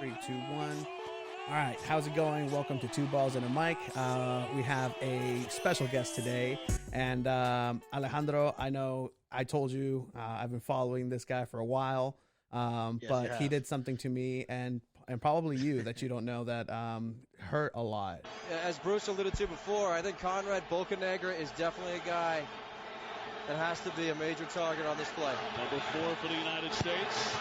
Three, two, one. All right, how's it going? Welcome to Two Balls and a Mic. We have a special guest today, and Alejandro. I know I told you I've been following this guy for a while, but he did something to me and probably you that you don't know that hurt a lot. As Bruce alluded to before, I think Conrad Bocanegra is definitely a guy that has to be a major target on this play. Number 4 for the United States.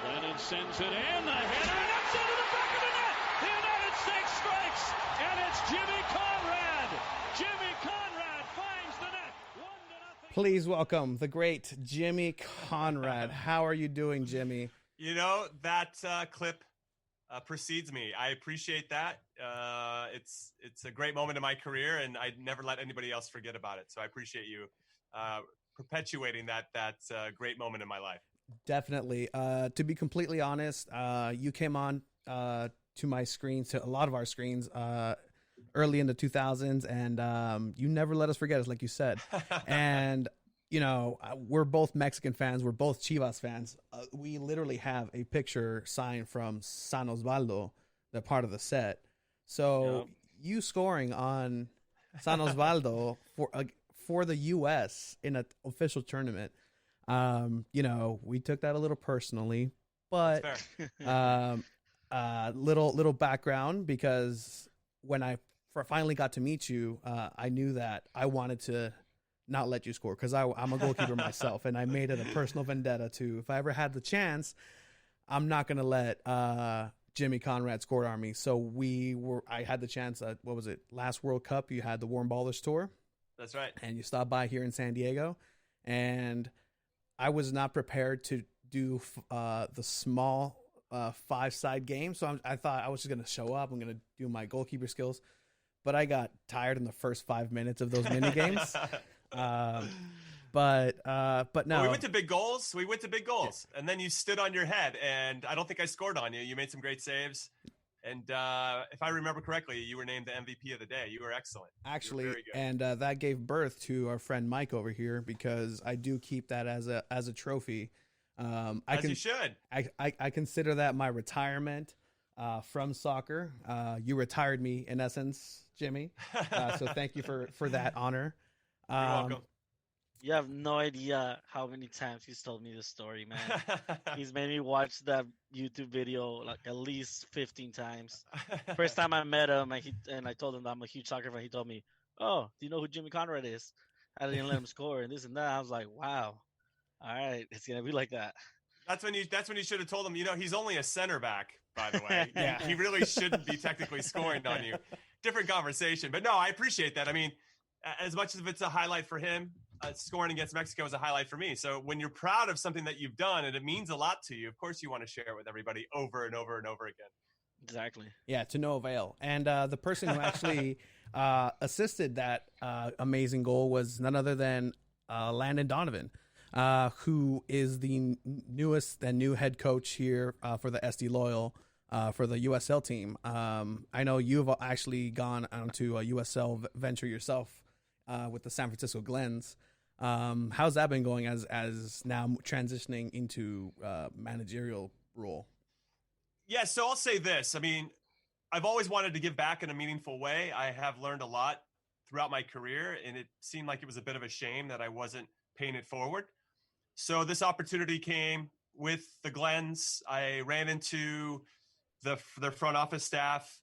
Landon sends it in. The header, and that's into the back of the net. The United States strikes, and it's Jimmy Conrad. Jimmy Conrad finds the net. 1-0. Please welcome the great Jimmy Conrad. How are you doing, Jimmy? You know, that clip precedes me. I appreciate that. It's a great moment in my career, and I'd never let anybody else forget about it. So I appreciate you perpetuating that great moment in my life. Definitely. To be completely honest, you came on to my screens, to a lot of our screens, early in the 2000s, and you never let us forget us, like you said. And you know, we're both Mexican fans. We're both Chivas fans. We literally have a picture signed from San Osvaldo, the part of the set. So you scoring on San Osvaldo for the U.S. in an official tournament. You know, we took that a little personally, but little background, because when I finally got to meet you, I knew that I wanted to not let you score, because I'm a goalkeeper myself, and I made it a personal vendetta to, if I ever had the chance, I'm not going to let Jimmy Conrad score on me. So I had the chance at, what was it, last World Cup, you had the Warm Ballers Tour. That's right. And you stopped by here in San Diego, and I was not prepared to do the small 5-side game. So I thought I was just going to show up. I'm going to do my goalkeeper skills. But I got tired in the first 5 minutes of those mini games. But no. Well, we went to big goals. Yeah. And then you stood on your head, and I don't think I scored on you. You made some great saves. And if I remember correctly, you were named the MVP of the day. You were excellent. Actually, very good. And that gave birth to our friend Mike over here, because I do keep that as a trophy. You should. I consider that my retirement from soccer. You retired me, in essence, Jimmy. So thank you for that honor. You're welcome. You have no idea how many times he's told me this story, man. He's made me watch that YouTube video like at least 15 times. First time I met him, and I told him that I'm a huge soccer fan, he told me, "Oh, do you know who Jimmy Conrad is?" I didn't let him score and this and that. I was like, "Wow, all right, it's gonna be like that." That's when you should have told him, you know, he's only a center back, by the way. Yeah. He really shouldn't be technically scoring on you. Different conversation. But no, I appreciate that. I mean, as much as it's a highlight for him, scoring against Mexico is a highlight for me. So when you're proud of something that you've done and it means a lot to you, of course you want to share it with everybody over and over and over again. Exactly. Yeah, to no avail. And the person who actually assisted that amazing goal was none other than Landon Donovan, who is the newest and new head coach here for the SD Loyal for the USL team. I know you've actually gone onto a USL venture yourself with the San Franscisco Glens. How's that been going as now transitioning into managerial role? Yeah, so I'll say this. I mean, I've always wanted to give back in a meaningful way. I have learned a lot throughout my career, and it seemed like it was a bit of a shame that I wasn't paying it forward. So this opportunity came with the Glens. I ran into their front office staff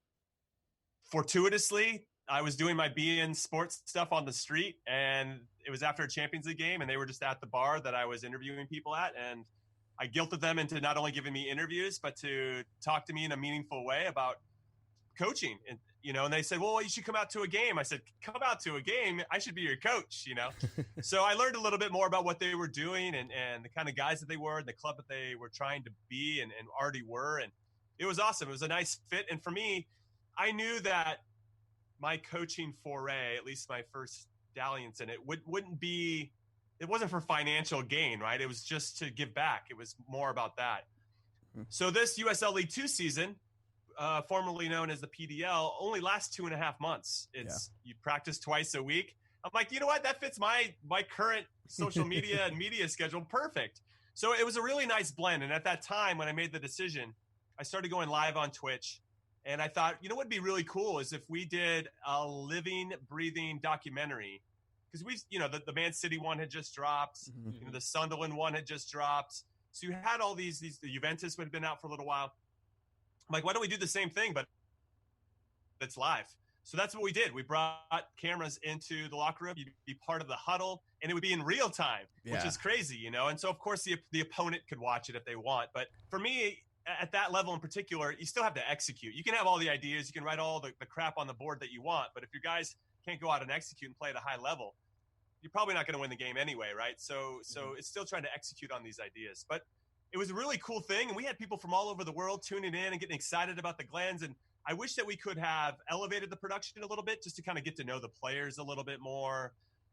fortuitously. I was doing my BN sports stuff on the street, and it was after a Champions League game, and they were just at the bar that I was interviewing people at, and I guilted them into not only giving me interviews, but to talk to me in a meaningful way about coaching. And, you know, and they said, well, you should come out to a game. I said, come out to a game? I should be your coach, you know? So I learned a little bit more about what they were doing and the kind of guys that they were and the club that they were trying to be and already were. And it was awesome. It was a nice fit. And for me, I knew that my coaching foray, at league my first dalliance in it, it wasn't for financial gain, right? It was just to give back. It was more about that. So this USL League 2 season, formerly known as the PDL, only lasts 2.5 months. You practice twice a week. I'm like, you know what? That fits my current social media and media schedule perfect. So it was a really nice blend. And at that time, when I made the decision, I started going live on Twitch, and I thought, what would be really cool is if we did a living, breathing documentary, because the Man City one had just dropped, the Sunderland one had just dropped, so you had all these the Juventus had been out for a little while. I'm like, why don't we do the same thing, but it's live? So that's what we did. We brought cameras into the locker room. You'd be part of the huddle, and it would be in real time, which is crazy, And so, of course, the opponent could watch it if they want. But for me, at that level in particular, you still have to execute. You can have all the ideas. You can write all the crap on the board that you want. But if your guys can't go out and execute and play at a high level, you're probably not going to win the game anyway, right? So it's still trying to execute on these ideas. But it was a really cool thing, and we had people from all over the world tuning in and getting excited about the Glens. And I wish that we could have elevated the production a little bit just to kind of get to know the players a little bit more,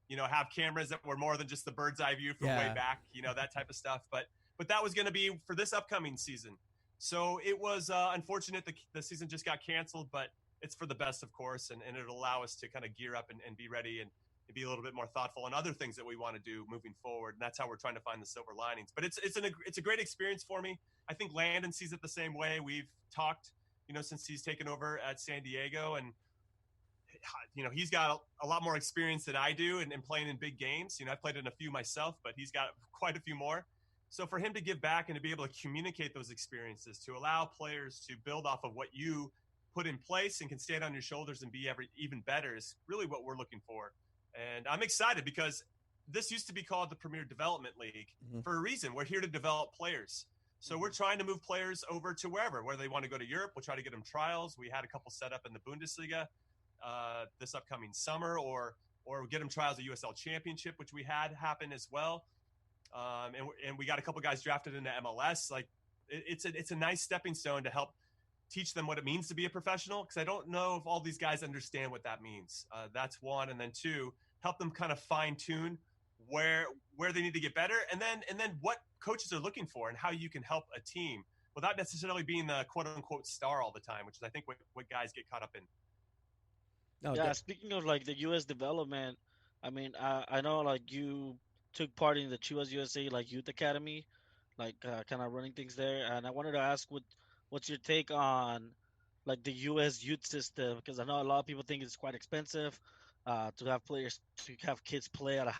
have cameras that were more than just the bird's eye view from way back, that type of stuff. But that was going to be for this upcoming season. So it was unfortunate the season just got canceled, but it's for the best, of course, and it'll allow us to kind of gear up and be ready and be a little bit more thoughtful on other things that we want to do moving forward. And that's how we're trying to find the silver linings. But it's a great experience for me. I think Landon sees it the same way. We've talked, since he's taken over at San Diego, and he's got a lot more experience than I do in playing in big games. I've played in a few myself, but he's got quite a few more. So for him to give back and to be able to communicate those experiences, to allow players to build off of what you put in place and can stand on your shoulders and be even better is really what we're looking for. And I'm excited because this used to be called the Premier Development League for a reason. We're here to develop players. So we're trying to move players over to wherever they want to go to Europe. We'll try to get them trials. We had a couple set up in the Bundesliga this upcoming summer, or get them trials at USL Championship, which we had happen as well. And we got a couple guys drafted into MLS. Like it's a nice stepping stone to help teach them what it means to be a professional, because I don't know if all these guys understand what that means. That's one. And then two, help them kind of fine tune where they need to get better, and then what coaches are looking for and how you can help a team without necessarily being the quote unquote star all the time, which is I think what guys get caught up in. Speaking of like the U.S. development, I mean, I know like you took part in the Chivas USA like youth academy, like kind of running things there, and I wanted to ask what's your take on like the U.S. youth system, because I know a lot of people think it's quite expensive to have kids play at a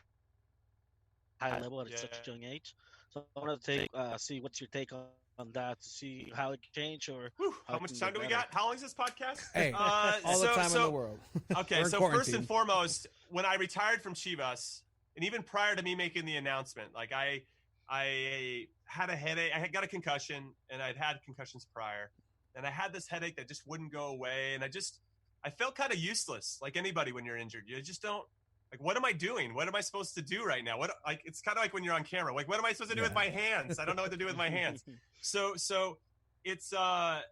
high level at such a young age. So I wanted to see what's your take on that, to see how it can change or how much time do we got? How long is this podcast? Hey, all the time in the world. Okay, so first and foremost, when I retired from Chivas, and even prior to me making the announcement, like I had a headache. I had got a concussion, and I'd had concussions prior, and I had this headache that just wouldn't go away, and I felt kind of useless, like anybody when you're injured. You just don't. Like, what am I doing? What am I supposed to do right now? It's kind of like when you're on camera. Like, what am I supposed to do with my hands? I don't know what to do with my hands. So it's I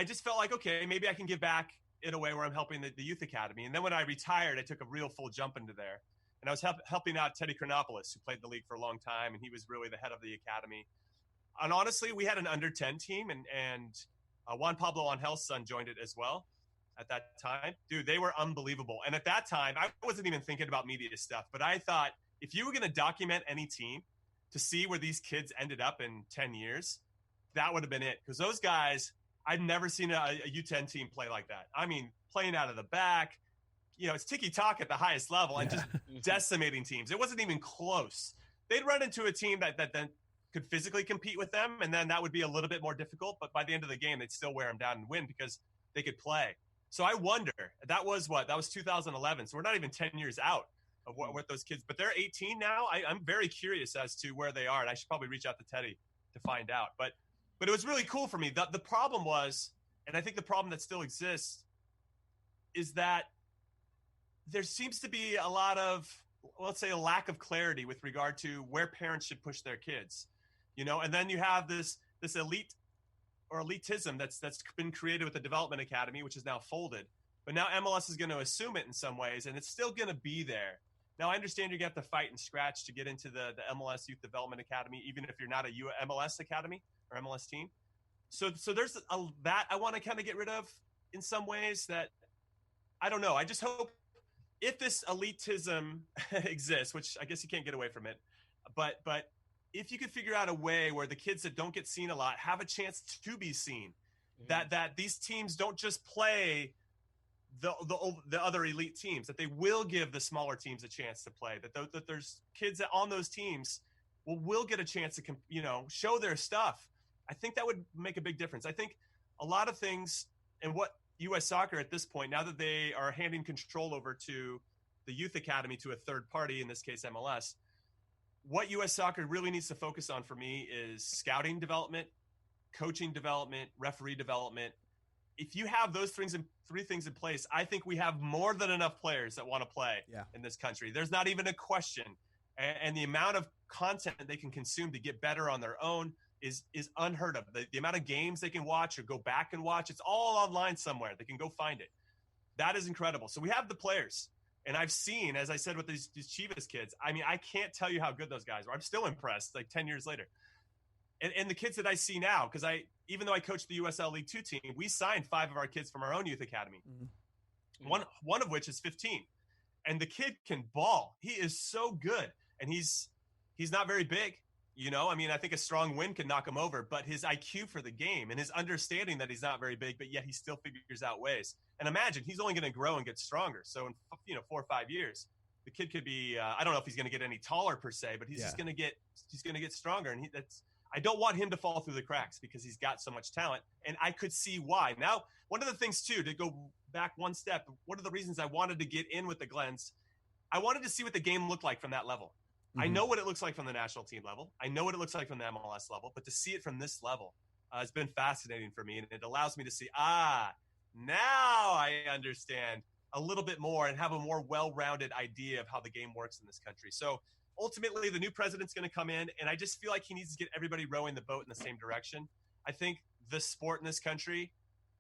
just felt like, okay, maybe I can give back in a way where I'm helping the youth academy. And then when I retired, I took a real full jump into there, and I was helping out Teddy Chronopoulos, who played the league for a long time, and he was really the head of the academy. And honestly, we had an under-10 team, and Juan Pablo Angel's son joined it as well. At that time, dude, they were unbelievable. And at that time, I wasn't even thinking about media stuff, but I thought if you were going to document any team to see where these kids ended up in 10 years, that would have been it. Because those guys, I've never seen a U10 team play like that. I mean, playing out of the back, it's tiki-taka at the highest level and just decimating teams. It wasn't even close. They'd run into a team that then could physically compete with them, and then that would be a little bit more difficult. But by the end of the game, they'd still wear them down and win because they could play. So I wonder, that was 2011. So we're not even 10 years out of what those kids, but they're 18 now. I'm very curious as to where they are, and I should probably reach out to Teddy to find out. But it was really cool for me. The problem was, and I think the problem that still exists, is that there seems to be a lot of, let's say, a lack of clarity with regard to where parents should push their kids, and then you have this elite or elitism that's been created with the Development Academy, which is now folded. But now MLS is going to assume it in some ways, and it's still going to be there. Now, I understand you're going to have to fight and scratch to get into the MLS Youth Development Academy, even if you're not a MLS Academy or MLS team. So there's that I want to kind of get rid of in some ways. That I don't know. I just hope if this elitism exists, which I guess you can't get away from it, but if you could figure out a way where the kids that don't get seen a lot have a chance to be seen, that these teams don't just play the other elite teams, that they will give the smaller teams a chance to play, that there's kids that on those teams will get a chance to, show their stuff. I think that would make a big difference. I think a lot of things, and what U.S. Soccer at this point, now that they are handing control over to the youth academy to a third party, in this case MLS, what U.S. Soccer really needs to focus on for me is scouting development, coaching development, referee development. If you have those three things in place, I think we have more than enough players that want to play in this country. There's not even a question. And the amount of content they can consume to get better on their own is unheard of. The amount of games they can watch or go back and watch, it's all online somewhere. They can go find it. That is incredible. So we have the players. And I've seen, as I said, with these Chivas kids, I mean, I can't tell you how good those guys are. I'm still impressed, like 10 years later. And the kids that I see now, because even though I coached the USL League 2 team, we signed 5 of our kids from our own youth academy. Mm-hmm. One of which is 15. And the kid can ball. He is so good. And he's not very big. I mean, I think a strong wind can knock him over, but his IQ for the game and his understanding that he's not very big, but yet he still figures out ways. And imagine he's only going to grow and get stronger. So in 4 or 5 years, the kid could be, I don't know if he's going to get any taller per se, but he's just going to get stronger. And I don't want him to fall through the cracks because he's got so much talent. And I could see why. Now, one of the things too, to go back one step, one of the reasons I wanted to get in with the Glens, I wanted to see what the game looked like from that level. I know what it looks like from the national team level. I know what it looks like from the MLS level, but to see it from this level has been fascinating for me. And it allows me to see, now I understand a little bit more and have a more well-rounded idea of how the game works in this country. So ultimately, the new president's going to come in, and I just feel like he needs to get everybody rowing the boat in the same direction. I think the sport in this country,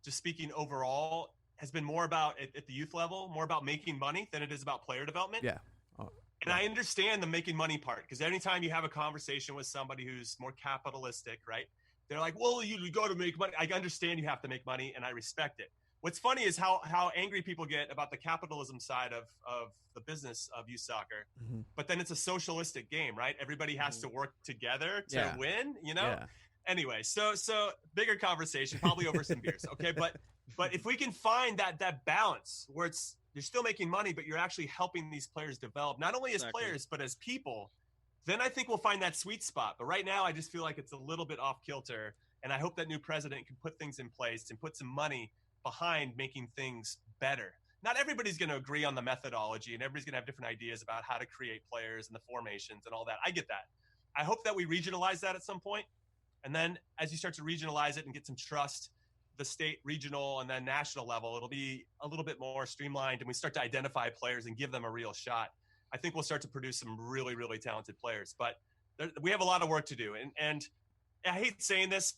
just speaking overall, has been more about, at the youth level, more about making money than it is about player development. Yeah. And I understand the making money part, because anytime you have a conversation with somebody who's more capitalistic, right? They're like, well, you got to make money. I understand you have to make money, and I respect it. What's funny is how angry people get about the capitalism side of the business of youth soccer. Mm-hmm. But then it's a socialistic game, right? Everybody has to work together to win, Yeah. Anyway, so bigger conversation, probably over some beers, okay? But if we can find that balance where you're still making money, but you're actually helping these players develop, not only as players, but as people, then I think we'll find that sweet spot. But right now, I just feel like it's a little bit off kilter. And I hope that new president can put things in place and put some money behind making things better. Not everybody's going to agree on the methodology, and everybody's going to have different ideas about how to create players and the formations and all that. I get that. I hope that we regionalize that at some point. And then as you start to regionalize it and get some trust, the state, regional, and then national level, it'll be a little bit more streamlined, and we start to identify players and give them a real shot. I think we'll start to produce some really, really talented players. But we have a lot of work to do. And I hate saying this,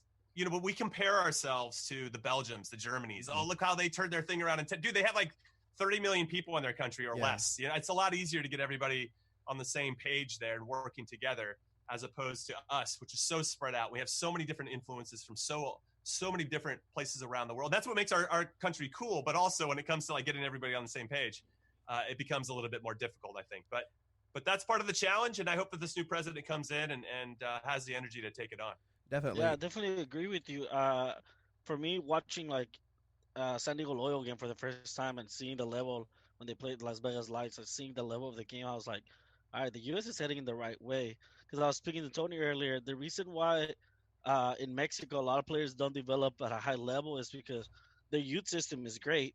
but we compare ourselves to the Belgians, the Germanys. Oh, look how they turned their thing around. Dude, they have like 30 million people in their country or less. It's a lot easier to get everybody on the same page there and working together, as opposed to us, which is so spread out. We have so many different influences from so many different places around the world. That's what makes our country cool. But also when it comes to like getting everybody on the same page, it becomes a little bit more difficult, I think. But that's part of the challenge. And I hope that this new president comes in and has the energy to take it on. Definitely. Yeah, I definitely agree with you. For me, watching like San Diego Loyal game for the first time and seeing the level when they played Las Vegas Lights and seeing the level of the game, I was like, all right, the U.S. is heading in the right way. Because I was speaking to Tony earlier, the reason why in Mexico a lot of players don't develop at a high level is because the youth system is great.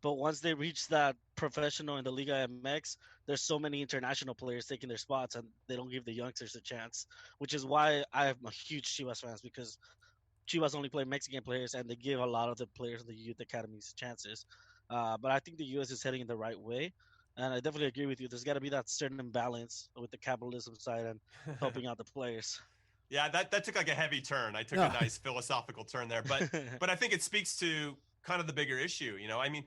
But once they reach that professional in the Liga MX, there's so many international players taking their spots, and they don't give the youngsters a chance, which is why I'm a huge Chivas fan, because Chivas only play Mexican players, and they give a lot of the players in the youth academies chances. But I think the U.S. is heading in the right way, and I definitely agree with you. There's got to be that certain balance with the capitalism side and helping out the players. Yeah, that took like a heavy turn. I took a nice philosophical turn there, but I think it speaks to kind of the bigger issue. I mean,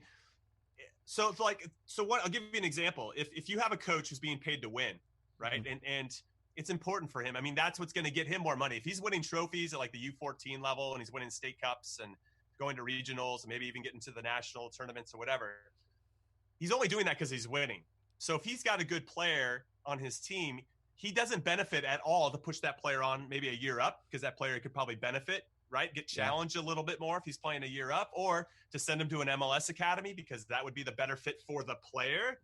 so what? I'll give you an example. If you have a coach who's being paid to win, right, and it's important for him. I mean, that's what's going to get him more money. If he's winning trophies at like the U14 level and he's winning state cups and going to regionals and maybe even getting to the national tournaments or whatever, he's only doing that because he's winning. So if he's got a good player on his team, he doesn't benefit at all to push that player on maybe a year up, because that player could probably benefit, right? Get challenged a little bit more if he's playing a year up, or to send him to an MLS academy, because that would be the better fit for the player.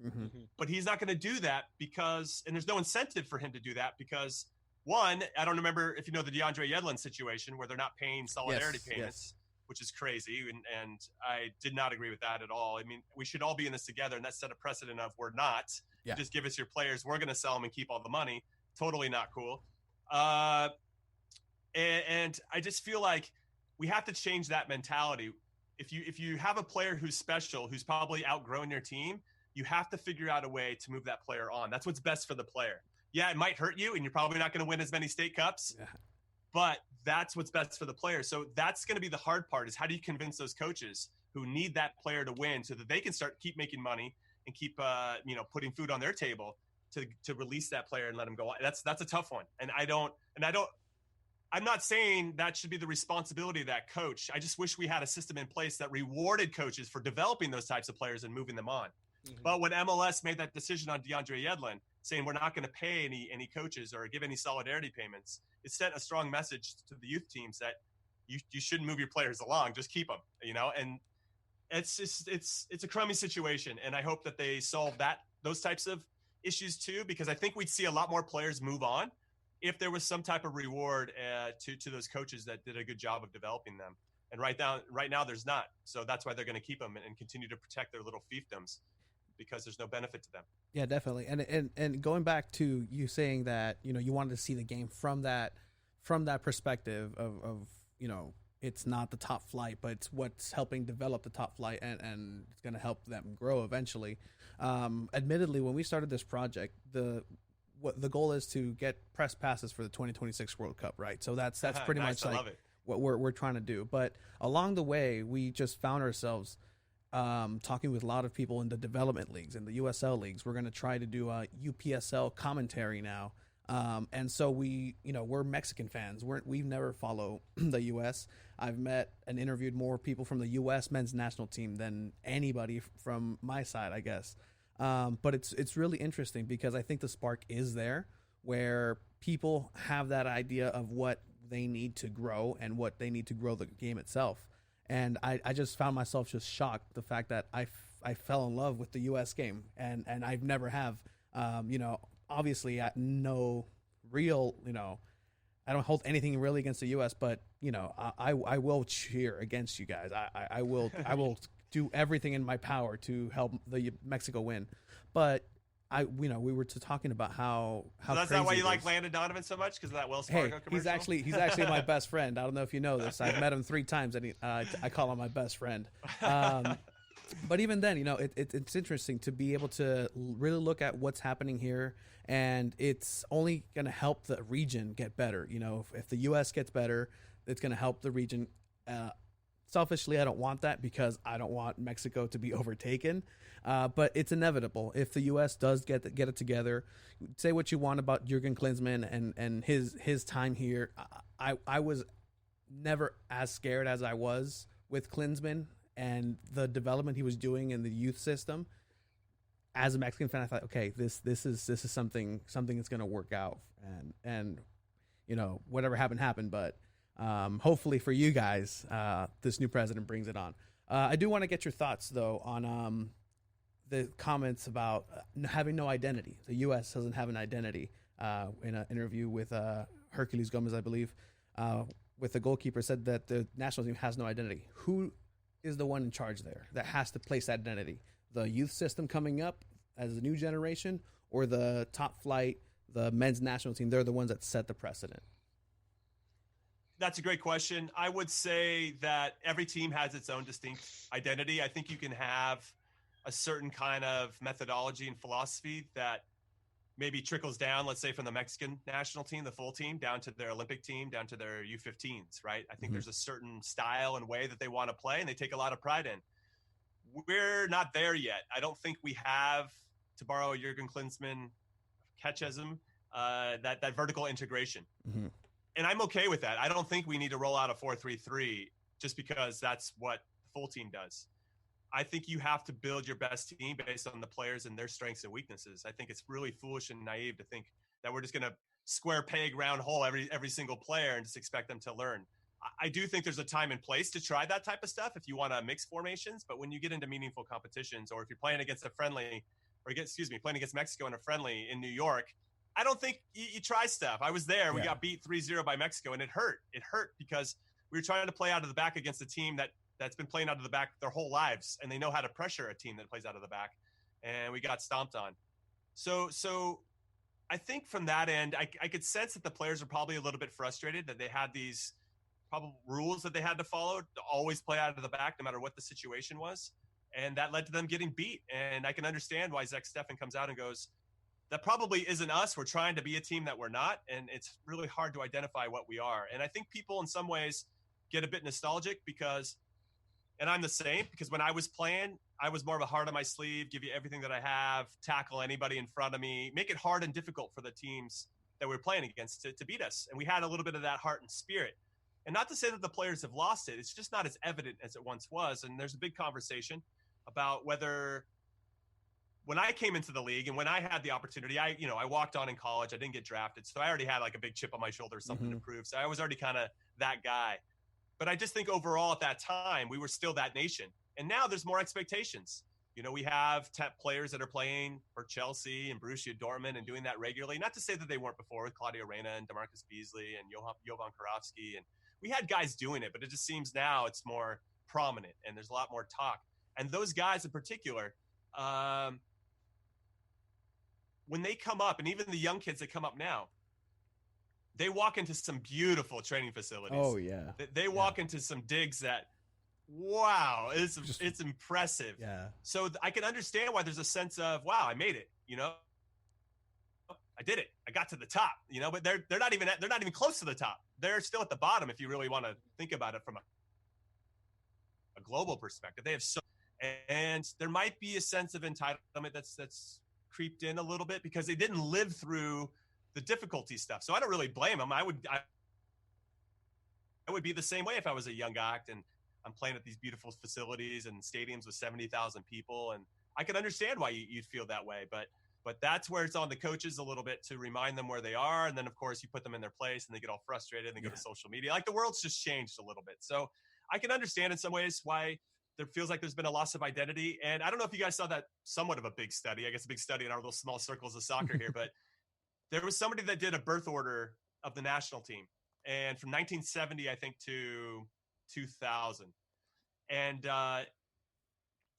But he's not going to do that because, and there's no incentive for him to do that because, one, I don't remember if you know the DeAndre Yedlin situation where they're not paying solidarity payments, which is crazy. And I did not agree with that at all. I mean, we should all be in this together, and that set a precedent of we're not. You just give us your players. We're going to sell them and keep all the money. Totally not cool. And I just feel like we have to change that mentality. If you have a player who's special, who's probably outgrown your team, you have to figure out a way to move that player on. That's what's best for the player. Yeah, it might hurt you, and you're probably not going to win as many state cups, but that's what's best for the player. So that's going to be the hard part, is how do you convince those coaches who need that player to win so that they can keep making money and keep putting food on their table to release that player and let him go. That's a tough one. I'm not saying that should be the responsibility of that coach. I just wish we had a system in place that rewarded coaches for developing those types of players and moving them on. But when MLS made that decision on DeAndre Yedlin, saying we're not going to pay any coaches or give any solidarity payments, it sent a strong message to the youth teams that you shouldn't move your players along, just keep them, and it's a crummy situation. And I hope that they solve those types of issues too, because I think we'd see a lot more players move on if there was some type of reward to those coaches that did a good job of developing them. And right now there's not. So that's why they're going to keep them and continue to protect their little fiefdoms, because there's no benefit to them. Yeah, definitely. And going back to you saying that, you wanted to see the game from that perspective of it's not the top flight, but it's what's helping develop the top flight and it's going to help them grow eventually. Admittedly, when we started this project, the goal is to get press passes for the 2026 World Cup, right? So that's pretty nice. much like what we're trying to do. But along the way, we just found ourselves talking with a lot of people in the development leagues and the USL leagues. We're going to try to do a UPSL commentary now. And so we're Mexican fans. We've never followed the US. I've met and interviewed more people from the US men's national team than anybody from my side, I guess. But it's really interesting because I think the spark is there where people have that idea of what they need to grow and what they need to grow the game itself. And I just found myself just shocked the fact that I fell in love with the U.S. game and I've never have, obviously no real, I don't hold anything really against the U.S., but I will cheer against you guys. I will do everything in my power to help the Mexico win. But we were talking about how so that's not why you like Landon Donovan so much, because of that Wells Fargo commercial? He's actually my best friend. I don't know if you know this. I've met him 3 times, and I call him my best friend. But even then, it's interesting to be able to really look at what's happening here, and it's only going to help the region get better. If the U.S. gets better, it's going to help the region. Selfishly, I don't want that because I don't want Mexico to be overtaken. But it's inevitable. If the U.S. does get it together, say what you want about Jurgen Klinsmann and his time here. I was never as scared as I was with Klinsmann and the development he was doing in the youth system. As a Mexican fan, I thought, okay, this is something that's going to work out, and whatever happened. But hopefully for you guys, this new president brings it on. I do want to get your thoughts though on the comments about having no identity. The U.S. doesn't have an identity. In an interview with Hercules Gomez, I believe, with the goalkeeper, said that the national team has no identity. Who is the one in charge there that has to place that identity? The youth system coming up as a new generation, or the top flight, the men's national team? They're the ones that set the precedent. That's a great question. I would say that every team has its own distinct identity. I think you can have a certain kind of methodology and philosophy that maybe trickles down, let's say from the Mexican national team, the full team, down to their Olympic team, down to their U15s, right? I think there's a certain style and way that they want to play, and they take a lot of pride in. We're not there yet. I don't think we have, to borrow a Jurgen Klinsmann catchism, that vertical integration. And I'm okay with that. I don't think we need to roll out a 4-3-3 just because that's what the full team does. I think you have to build your best team based on the players and their strengths and weaknesses. I think it's really foolish and naive to think that we're just going to square peg round hole every single player and just expect them to learn. I do think there's a time and place to try that type of stuff if you want to mix formations, but when you get into meaningful competitions, or if you're playing against playing against Mexico in a friendly in New York, I don't think you try stuff. I was there. We got beat 3-0 by Mexico, and it hurt. It hurt because we were trying to play out of the back against a team that's been playing out of the back their whole lives, and they know how to pressure a team that plays out of the back, and we got stomped on. So I think from that end, I could sense that the players are probably a little bit frustrated that they had these probably rules that they had to follow to always play out of the back no matter what the situation was, and that led to them getting beat. And I can understand why Zach Steffen comes out and goes, that probably isn't us. We're trying to be a team that we're not, and it's really hard to identify what we are. And I think people in some ways get a bit nostalgic because, and I'm the same, because when I was playing, I was more of a heart on my sleeve, give you everything that I have, tackle anybody in front of me, make it hard and difficult for the teams that we were playing against to beat us. And we had a little bit of that heart and spirit. And not to say that the players have lost it. It's just not as evident as it once was. And there's a big conversation about whether when I came into the league and when I had the opportunity, I walked on in college, I didn't get drafted. So I already had like a big chip on my shoulder, something to prove. So I was already kind of that guy. But I just think overall at that time, we were still that nation. And now there's more expectations. We have players that are playing for Chelsea and Borussia Dortmund and doing that regularly. Not to say that they weren't before with Claudio Reyna and DeMarcus Beasley and Jovan Karofsky. And we had guys doing it, but it just seems now it's more prominent and there's a lot more talk. And those guys in particular, when they come up, and even the young kids that come up now, they walk into some beautiful training facilities. Oh, yeah. They walk into some digs that, wow, it's impressive. Yeah. So I can understand why there's a sense of, wow, I made it, I did it. I got to the top, but they're not even close to the top. They're still at the bottom if you really want to think about it from a global perspective. They have and there might be a sense of entitlement that's creeped in a little bit because they didn't live through the difficulty stuff. So I don't really blame them. I would be the same way if I was a young guy and I'm playing at these beautiful facilities and stadiums with 70,000 people. And I can understand why you'd feel that way, but that's where it's on the coaches a little bit to remind them where they are. And then of course you put them in their place and they get all frustrated and they go to social media. Like the world's just changed a little bit. So I can understand in some ways why there feels like there's been a loss of identity. And I don't know if you guys saw that somewhat of a big study, I guess a big study in our little small circles of soccer here, but there was somebody that did a birth order of the national team. And from 1970, I think, to 2000. And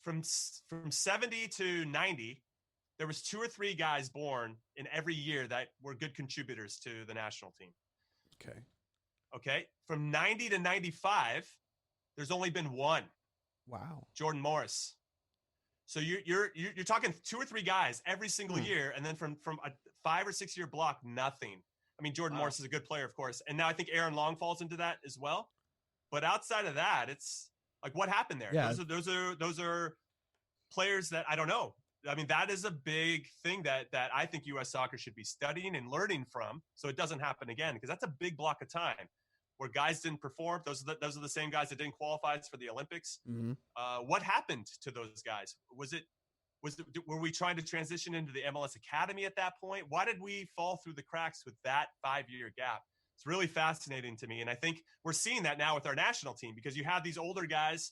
from 70 to 90, there was 2 or 3 guys born in every year that were good contributors to the national team. Okay. From 90 to 95, there's only been 1. Wow. Jordan Morris. So you're talking 2 or 3 guys every single year, and then from a 5 or 6 year block, nothing. I mean, Jordan Morris is a good player, of course, and now I think Aaron Long falls into that as well. But outside of that, it's like, what happened there? Yeah. Those are players that I don't know. I mean, that is a big thing that I think U.S. soccer should be studying and learning from, so it doesn't happen again. Because that's a big block of time where guys didn't perform. Those are the same guys that didn't qualify for the Olympics. What happened to those guys? Were we trying to transition into the MLS Academy at that point? Why did we fall through the cracks with that 5-year gap? It's really fascinating to me. And I think we're seeing that now with our national team, because you have these older guys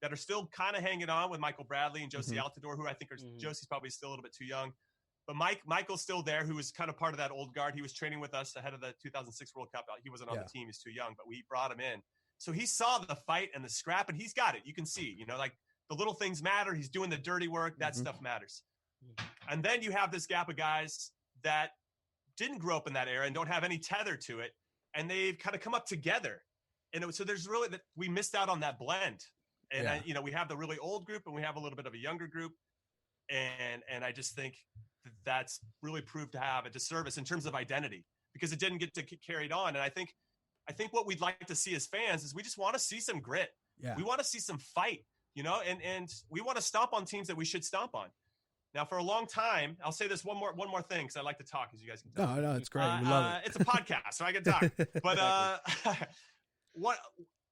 that are still kind of hanging on with Michael Bradley and Josie Altidore, who I think Josie's probably still a little bit too young. But Michael's still there, who was kind of part of that old guard. He was training with us ahead of the 2006 World Cup. He wasn't on the team. He's too young, but we brought him in. So he saw the fight and the scrap, and he's got it. You can see, like the little things matter. He's doing the dirty work. That stuff matters. And then you have this gap of guys that didn't grow up in that era and don't have any tether to it. And they've kind of come up together. And so there's really that we missed out on that blend. And we have the really old group and we have a little bit of a younger group. And I just think that's really proved to have a disservice in terms of identity, because it didn't get to carried on. And I think what we'd like to see as fans is we just want to see some grit. Yeah. We want to see some fight, and we want to stomp on teams that we should stomp on. Now, for a long time, I'll say this one more thing, because I like to talk, as you guys can tell. No, it's great. We love it. It's a podcast, so I can talk. But what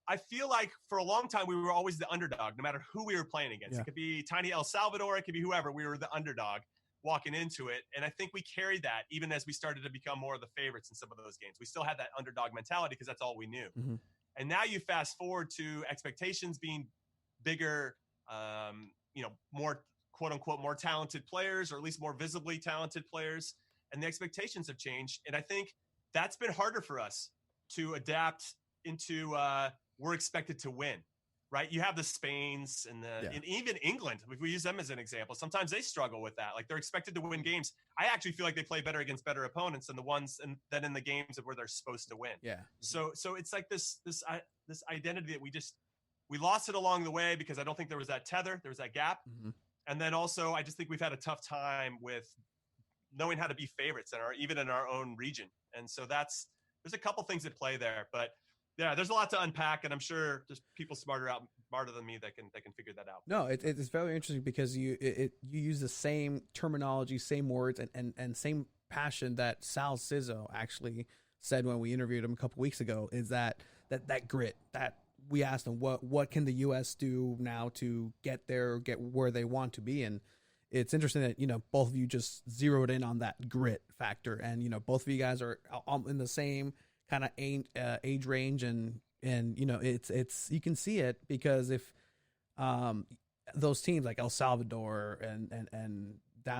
I feel like for a long time, we were always the underdog, no matter who we were playing against. Yeah. It could be tiny El Salvador, it could be whoever. We were the underdog. walking into it. And I think we carried that even as we started to become more of the favorites in some of those games. We still had that underdog mentality because that's all we knew. Mm-hmm. And now you fast forward to expectations being bigger, more quote unquote, more talented players, or at least more visibly talented players. And the expectations have changed. And I think that's been harder for us to adapt into, we're expected to win, right? You have the Spains and and even England, if we use them as an example, sometimes they struggle with that. Like they're expected to win games. I actually feel like they play better against better opponents than the ones than in the games where they're supposed to win. Yeah. So it's like this identity that we lost it along the way because I don't think there was that tether, there was that gap. Mm-hmm. And then also I just think we've had a tough time with knowing how to be favorites even in our own region. And so there's a couple things at play there, but yeah, there's a lot to unpack, and I'm sure there's people smarter than me that can figure that out. No, it's very interesting because you use the same terminology, same words, and same passion that Sal Sizzo actually said when we interviewed him a couple weeks ago. Is that grit that we asked him what can the U.S. do now to get there or get where they want to be, and it's interesting that both of you just zeroed in on that grit factor, and both of you guys are in the same kind of age range, and it's you can see it because if those teams like El Salvador and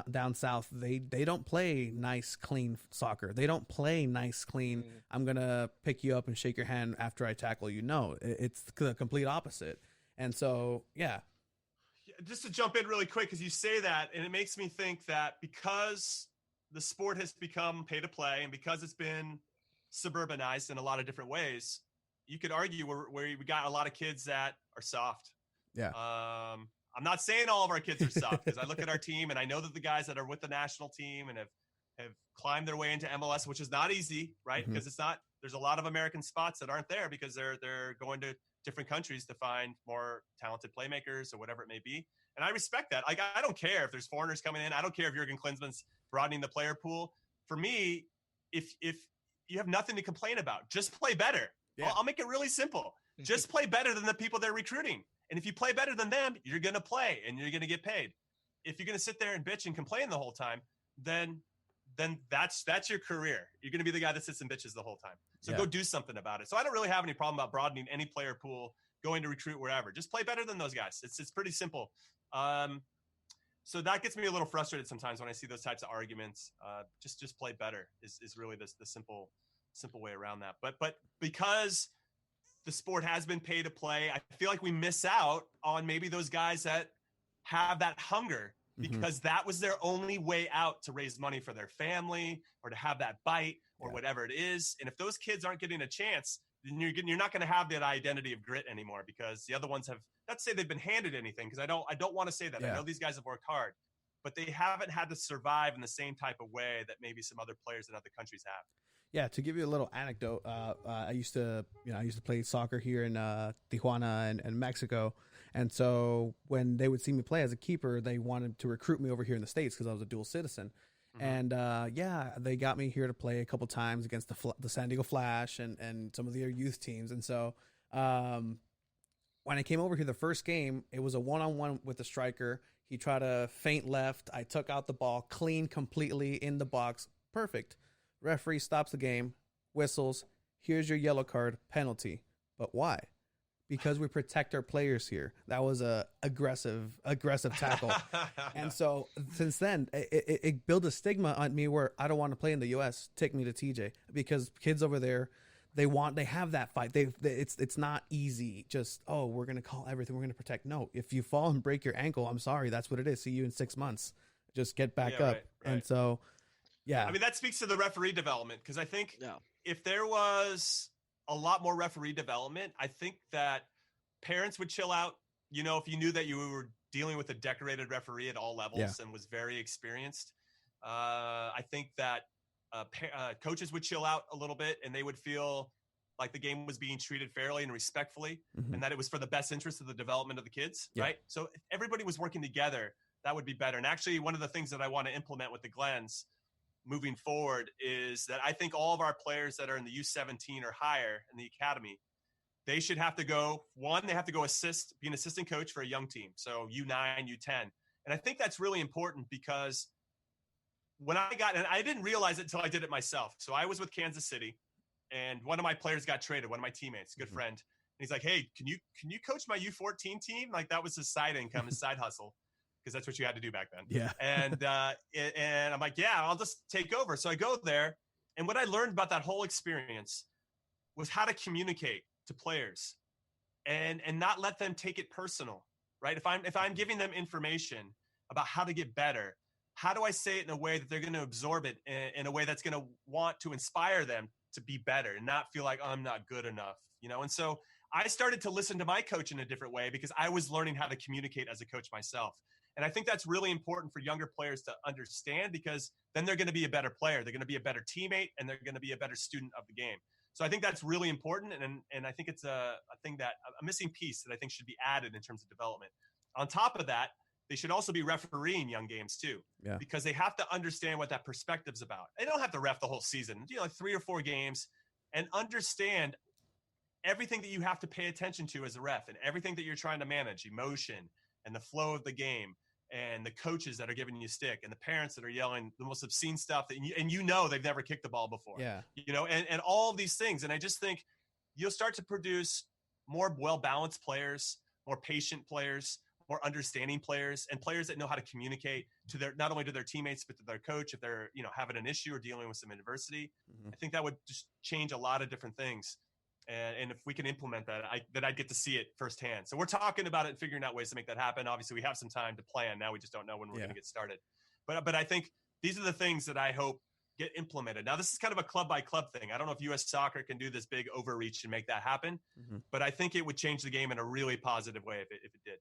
down south, they don't play nice clean soccer. They don't play nice clean. I'm gonna pick you up and shake your hand after I tackle you. No, it's the complete opposite. And so just to jump in really quick, because you say that, and it makes me think that because the sport has become pay to play and because it's been suburbanized in a lot of different ways, you could argue where we got a lot of kids that are soft. Yeah. I'm not saying all of our kids are soft because I look at our team and I know that the guys that are with the national team and have climbed their way into MLS, which is not easy, right? Mm-hmm. Because there's a lot of American spots that aren't there because they're going to different countries to find more talented playmakers or whatever it may be. And I respect that. Like, I don't care if there's foreigners coming in. I don't care if Jurgen Klinsmann's broadening the player pool. For me, if you have nothing to complain about, just play better. Yeah. I'll make it really simple. Just play better than the people they're recruiting. And if you play better than them, you're going to play and you're going to get paid. If you're going to sit there and bitch and complain the whole time, then that's your career. You're going to be the guy that sits and bitches the whole time. So go do something about it. So I don't really have any problem about broadening any player pool, going to recruit wherever. Just play better than those guys. It's pretty simple. So that gets me a little frustrated sometimes when I see those types of arguments. Just play better is really the simple way around that. But because the sport has been pay to play, I feel like we miss out on maybe those guys that have that hunger because that was their only way out to raise money for their family or to have that bite or whatever it is. And if those kids aren't getting a chance, then you're not going to have that identity of grit anymore because the other ones have, not to say they've been handed anything, because I don't want to say that. I know these guys have worked hard, but they haven't had to survive in the same type of way that maybe some other players in other countries have. Yeah, to give you a little anecdote, I used to play soccer here in Tijuana and Mexico, and so when they would see me play as a keeper, they wanted to recruit me over here in the States because I was a dual citizen. And they got me here to play a couple times against the San Diego Flash and some of their youth teams. And so when I came over here the first game, it was a one-on-one with the striker. He tried to feint left. I took out the ball, clean completely in the box. Perfect. Referee stops the game, whistles. Here's your yellow card, penalty. But why? Because we protect our players here. That was a aggressive tackle. And so since then, it built a stigma on me where I don't want to play in the U.S. Take me to TJ, because kids over there, they have that fight. It's not easy. Just, we're going to call everything. We're going to protect. No, if you fall and break your ankle, I'm sorry. That's what it is. See you in 6 months. Just get back up. Right. And so, I mean, that speaks to the referee development, because I think if there was a lot more referee development, I think that parents would chill out. You know, if you knew that you were dealing with a decorated referee at all levels and was very experienced, I think that coaches would chill out a little bit and they would feel like the game was being treated fairly and respectfully, and that it was for the best interest of the development of the kids, right? So if everybody was working together, that would be better. And actually, one of the things that I want to implement with the Glens moving forward is that I think all of our players that are in the U17 or higher in the academy, they should have to go, they have to go be an assistant coach for a young team. So U9, U10. And I think that's really important because when and I didn't realize it until I did it myself. So I was with Kansas City, and one of my players got traded, one of my teammates, good friend. And he's like, hey, can you coach my U14 team? Like, that was his side income, his side hustle, because that's what you had to do back then. Yeah. And I'm like, yeah, I'll just take over. So I go there, and what I learned about that whole experience was how to communicate to players and not let them take it personal, right? If I'm giving them information about how to get better, how do I say it in a way that they're going to absorb it in a way that's going to want to inspire them to be better and not feel like, oh, I'm not good enough, you know? And so I started to listen to my coach in a different way because I was learning how to communicate as a coach myself. And I think that's really important for younger players to understand, because then they're going to be a better player. They're going to be a better teammate, and they're going to be a better student of the game. So I think that's really important. And I think it's a missing piece that I think should be added in terms of development. On top of that, they should also be refereeing young games too, because they have to understand what that perspective's about. They don't have to ref the whole season, like 3 or 4 games, and understand everything that you have to pay attention to as a ref and everything that you're trying to manage, emotion and the flow of the game, and the coaches that are giving you stick, and the parents that are yelling the most obscene stuff that they've never kicked the ball before. Yeah. And all of these things. And I just think you'll start to produce more well-balanced players, more patient players, more understanding players, and players that know how to communicate to not only to their teammates, but to their coach if they're, having an issue or dealing with some adversity. I think that would just change a lot of different things. And if we can implement that, I'd get to see it firsthand. So we're talking about it and figuring out ways to make that happen. Obviously, we have some time to plan. Now we just don't know when we're going to get started. But I think these are the things that I hope get implemented. Now, this is kind of a club-by-club thing. I don't know if U.S. Soccer can do this big overreach and make that happen, but I think it would change the game in a really positive way if it did.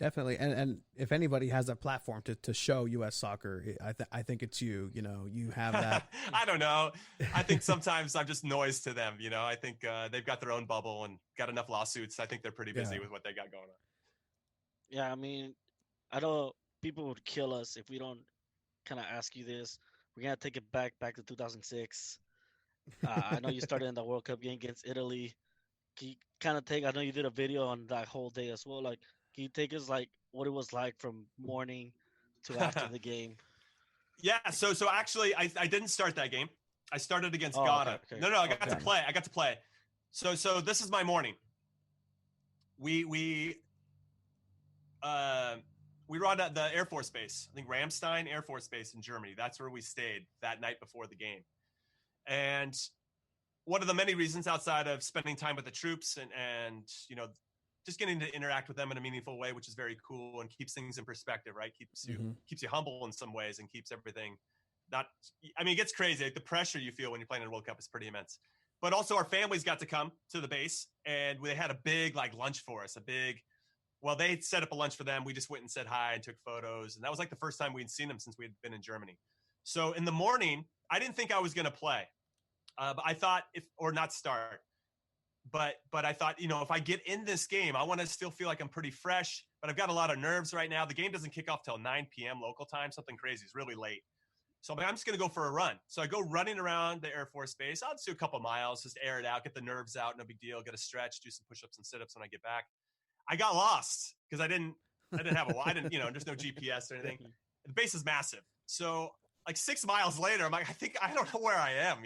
Definitely. And if anybody has a platform to show U.S. Soccer, I think it's you. You have that. I don't know. I think sometimes I'm just noise to them. I think they've got their own bubble and got enough lawsuits. I think they're pretty busy with what they got going on. Yeah, I mean, I know people would kill us if we don't kind of ask you this. We're going to take it back to 2006. I know you started in the World Cup game against Italy. Can you kind of I know you did a video on that whole day as well. Like, can you take us what it was like from morning to after the game? Yeah. So actually, I didn't start that game. I started against Ghana. Okay. No, I got to play. I got to play. So this is my morning. We were on the Air Force Base. I think Ramstein Air Force Base in Germany. That's where we stayed that night before the game. And one of the many reasons outside of spending time with the troops and just getting to interact with them in a meaningful way, which is very cool and keeps things in perspective, right? Keeps you humble in some ways and keeps everything it gets crazy. Like, the pressure you feel when you're playing in a World Cup is pretty immense. But also our families got to come to the base, and they had a big lunch for us, they set up a lunch for them. We just went and said hi and took photos. And that was the first time we'd seen them since we had been in Germany. So in the morning, I didn't think I was going to play, but I thought not start. But I thought, if I get in this game, I want to still feel like I'm pretty fresh, but I've got a lot of nerves right now. The game doesn't kick off till 9 p.m. local time, something crazy. It's really late. So I'm just going to go for a run. So I go running around the Air Force Base. I'll just do a couple miles, just air it out, get the nerves out. No big deal. Get a stretch, do some push-ups and sit-ups when I get back. I got lost because I didn't have there's no GPS or anything. The base is massive. So 6 miles later, I'm like, I don't know where I am,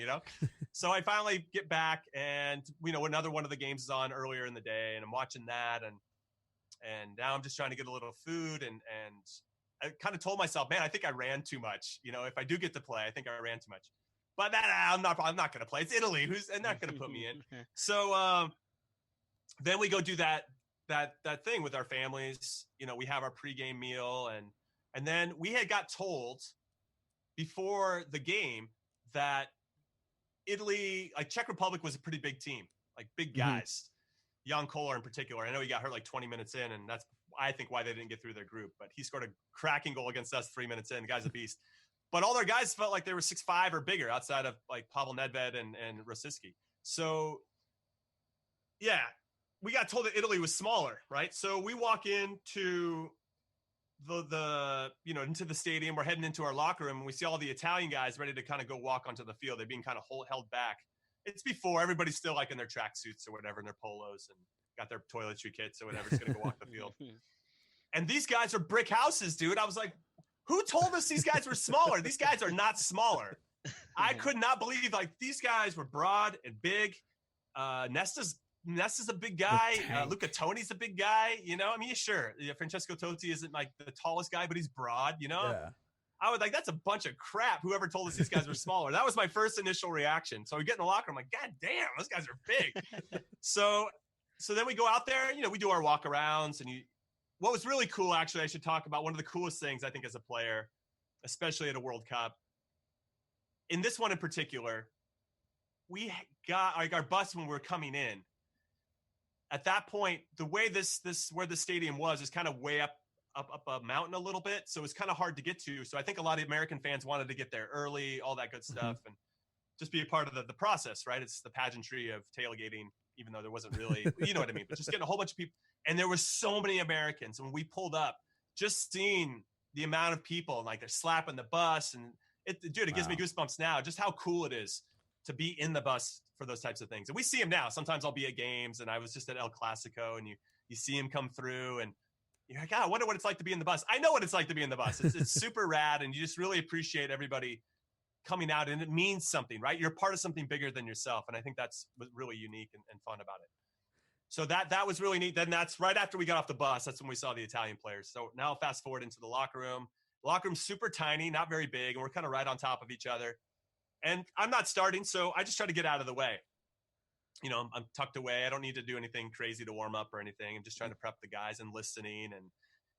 So I finally get back, and another one of the games is on earlier in the day, and I'm watching that, and now I'm just trying to get a little food, and I kind of told myself, man, I think I ran too much. If I do get to play, I think I ran too much. But I'm not going to play. It's Italy. They're not going to put me in. So then we go do that thing with our families. We have our pregame meal, and then we had got told before the game that Italy, Czech Republic, was a pretty big team, big guys. Jan Kolar in particular. I know he got hurt 20 minutes in, and that's, I think, why they didn't get through their group. But he scored a cracking goal against us 3 minutes in. The guy's a beast. But all their guys felt like they were 6'5" or bigger outside of Pavel Nedved and Rosicky. So, yeah, we got told that Italy was smaller, right? So we walk into into the stadium. We're heading into our locker room, and we see all the Italian guys ready to kind of go walk onto the field. They're being kind of held back. It's before everybody's still in their tracksuits or whatever, in their polos, and got their toiletry kits or whatever. It's going to go walk the field. And these guys are brick houses, dude. I was like, Who told us these guys were smaller? These guys are not smaller. I could not believe like these guys were broad and big. Nesta's a big guy. Luca Toni's a big guy. You know, I mean, sure, Francesco Totti isn't like the tallest guy, but he's broad. You know, I was like, that's a bunch of crap. Whoever told us these guys were smaller. That was my first initial reaction. So we get in the locker room, I'm like, God damn, those guys are big. so then we go out there. You know, we do our walk arounds, and what was really cool, actually, I should talk about one of the coolest things I think as a player, especially at a World Cup. In this one in particular, we got like our bus when we were coming in. At that point, the way this where the stadium was is kind of way up a mountain a little bit, so it's kind of hard to get to. So I think a lot of American fans wanted to get there early, all that good stuff, and just be a part of the process, right? It's the pageantry of tailgating, even though there wasn't really, you know what I mean? But just getting a whole bunch of people, and there was so many Americans. When we pulled up, just seeing the amount of people, and like they're slapping the bus, and it gives me goosebumps now. Just how cool it is to be in the bus for those types of things. And we see him now. Sometimes I'll be at games, and I was just at El Clasico, and you see him come through, and you're like, I wonder what it's like to be in the bus. I know what it's like to be in the bus. It's super rad, and you just really appreciate everybody coming out, and it means something, right? You're part of something bigger than yourself, and I think that's really unique and fun about it. So that was really neat. Then that's right after we got off the bus. That's when we saw the Italian players. So now fast forward into the locker room. The locker room's super tiny, not very big, and we're kind of right on top of each other. And I'm not starting, so I just try to get out of the way. You know, I'm tucked away. I don't need to do anything crazy to warm up or anything. I'm just trying to prep the guys and listening. And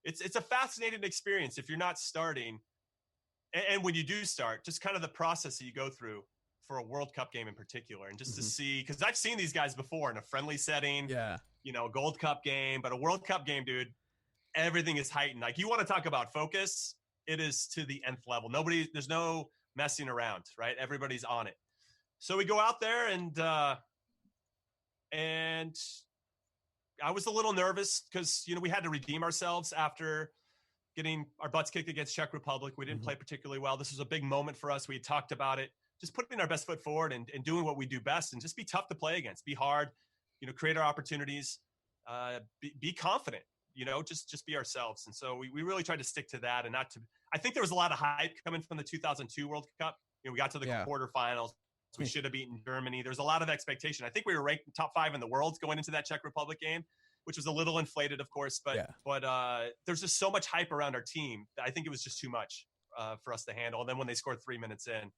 it's a fascinating experience if you're not starting. And when you do start, just kind of the process that you go through for a World Cup game in particular. And just to see, because I've seen these guys before in a friendly setting, you know, a Gold Cup game, but a World Cup game, dude, everything is heightened. Like, you want to talk about focus, it is to the nth level. There's no messing around, right? Everybody's on it. So we go out there, and I was a little nervous because, you know, we had to redeem ourselves after getting our butts kicked against Czech Republic. We didn't play particularly well. This was a big moment for us. We had talked about it, just putting our best foot forward and doing what we do best, and just be tough to play against, be hard, you know, create our opportunities, be confident, you know, just be ourselves. And so we really tried to stick to that, and not to, I think there was a lot of hype coming from the 2002 World Cup. You know, we got to the quarterfinals. We should have beaten Germany. There's a lot of expectation. I think we were ranked top 5 in the world going into that Czech Republic game, which was a little inflated, of course. But there's just so much hype around our team that I think it was just too much for us to handle. And then when they scored 3 minutes in,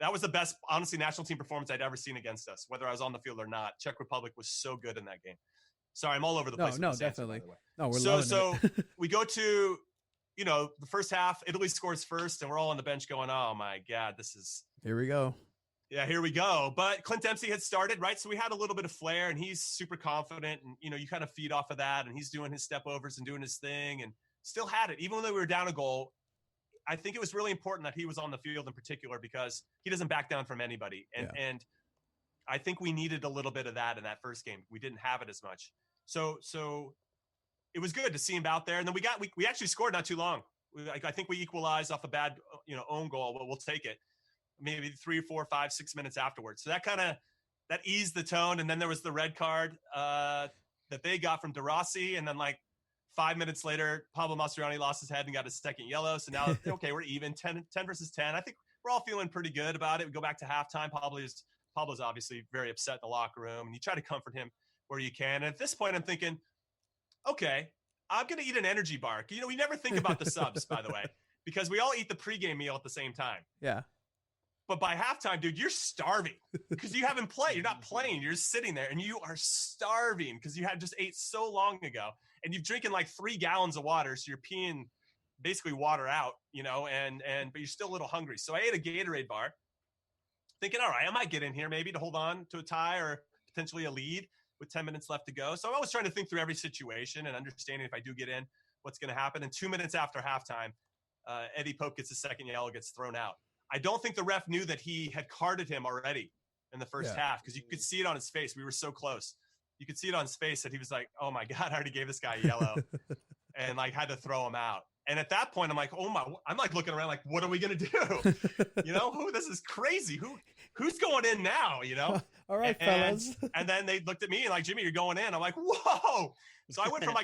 that was the best, honestly, national team performance I'd ever seen against us, whether I was on the field or not. Czech Republic was so good in that game. Sorry, I'm all over the place. No, definitely. No, we're so we go to, you know, the first half. Italy scores first, and we're all on the bench going, "Oh my God, this is." Here we go. Yeah, here we go. But Clint Dempsey had started, right? So we had a little bit of flair, and he's super confident, and, you know, you kind of feed off of that, and he's doing his step overs and doing his thing, and still had it. Even though we were down a goal, I think it was really important that he was on the field in particular, because he doesn't back down from anybody. And I think we needed a little bit of that in that first game. We didn't have it as much. So it was good to see him out there. And then we actually scored not too long. I think we equalized off a bad, you know, own goal, but we'll take it. Maybe 3, 4, 5, 6 minutes afterwards. So that eased the tone. And then there was the red card that they got from De Rossi. And then like 5 minutes later, Pablo Mastroianni lost his head and got his second yellow. So now, okay, we're even 10 versus 10. I think we're all feeling pretty good about it. We go back to halftime. Pablo's obviously very upset in the locker room, and you try to comfort him where you can. And at this point, I'm thinking, okay, I'm going to eat an energy bar. You know, we never think about the subs, by the way, because we all eat the pregame meal at the same time. Yeah. But by halftime, dude, you're starving because you haven't played. You're not playing. You're just sitting there, and you are starving because you had just ate so long ago, and you're drinking like 3 gallons of water. So you're peeing basically water out, you know, but you're still a little hungry. So I ate a Gatorade bar thinking, all right, I might get in here maybe to hold on to a tie or potentially a lead with 10 minutes left to go. So I was trying to think through every situation and understanding if I do get in, what's going to happen. And 2 minutes after halftime, Eddie Pope gets his second yellow, gets thrown out. I don't think the ref knew that he had carded him already in the first half, because you could see it on his face. We were so close. You could see it on his face that he was like, oh my God, I already gave this guy a yellow and like had to throw him out. And at that point, I'm like, I'm like looking around like, what are we going to do? You know, this is crazy. Who's going in now? You know? All right, fellas. And then they looked at me and like, Jimmy, you're going in. I'm like, whoa. So I went from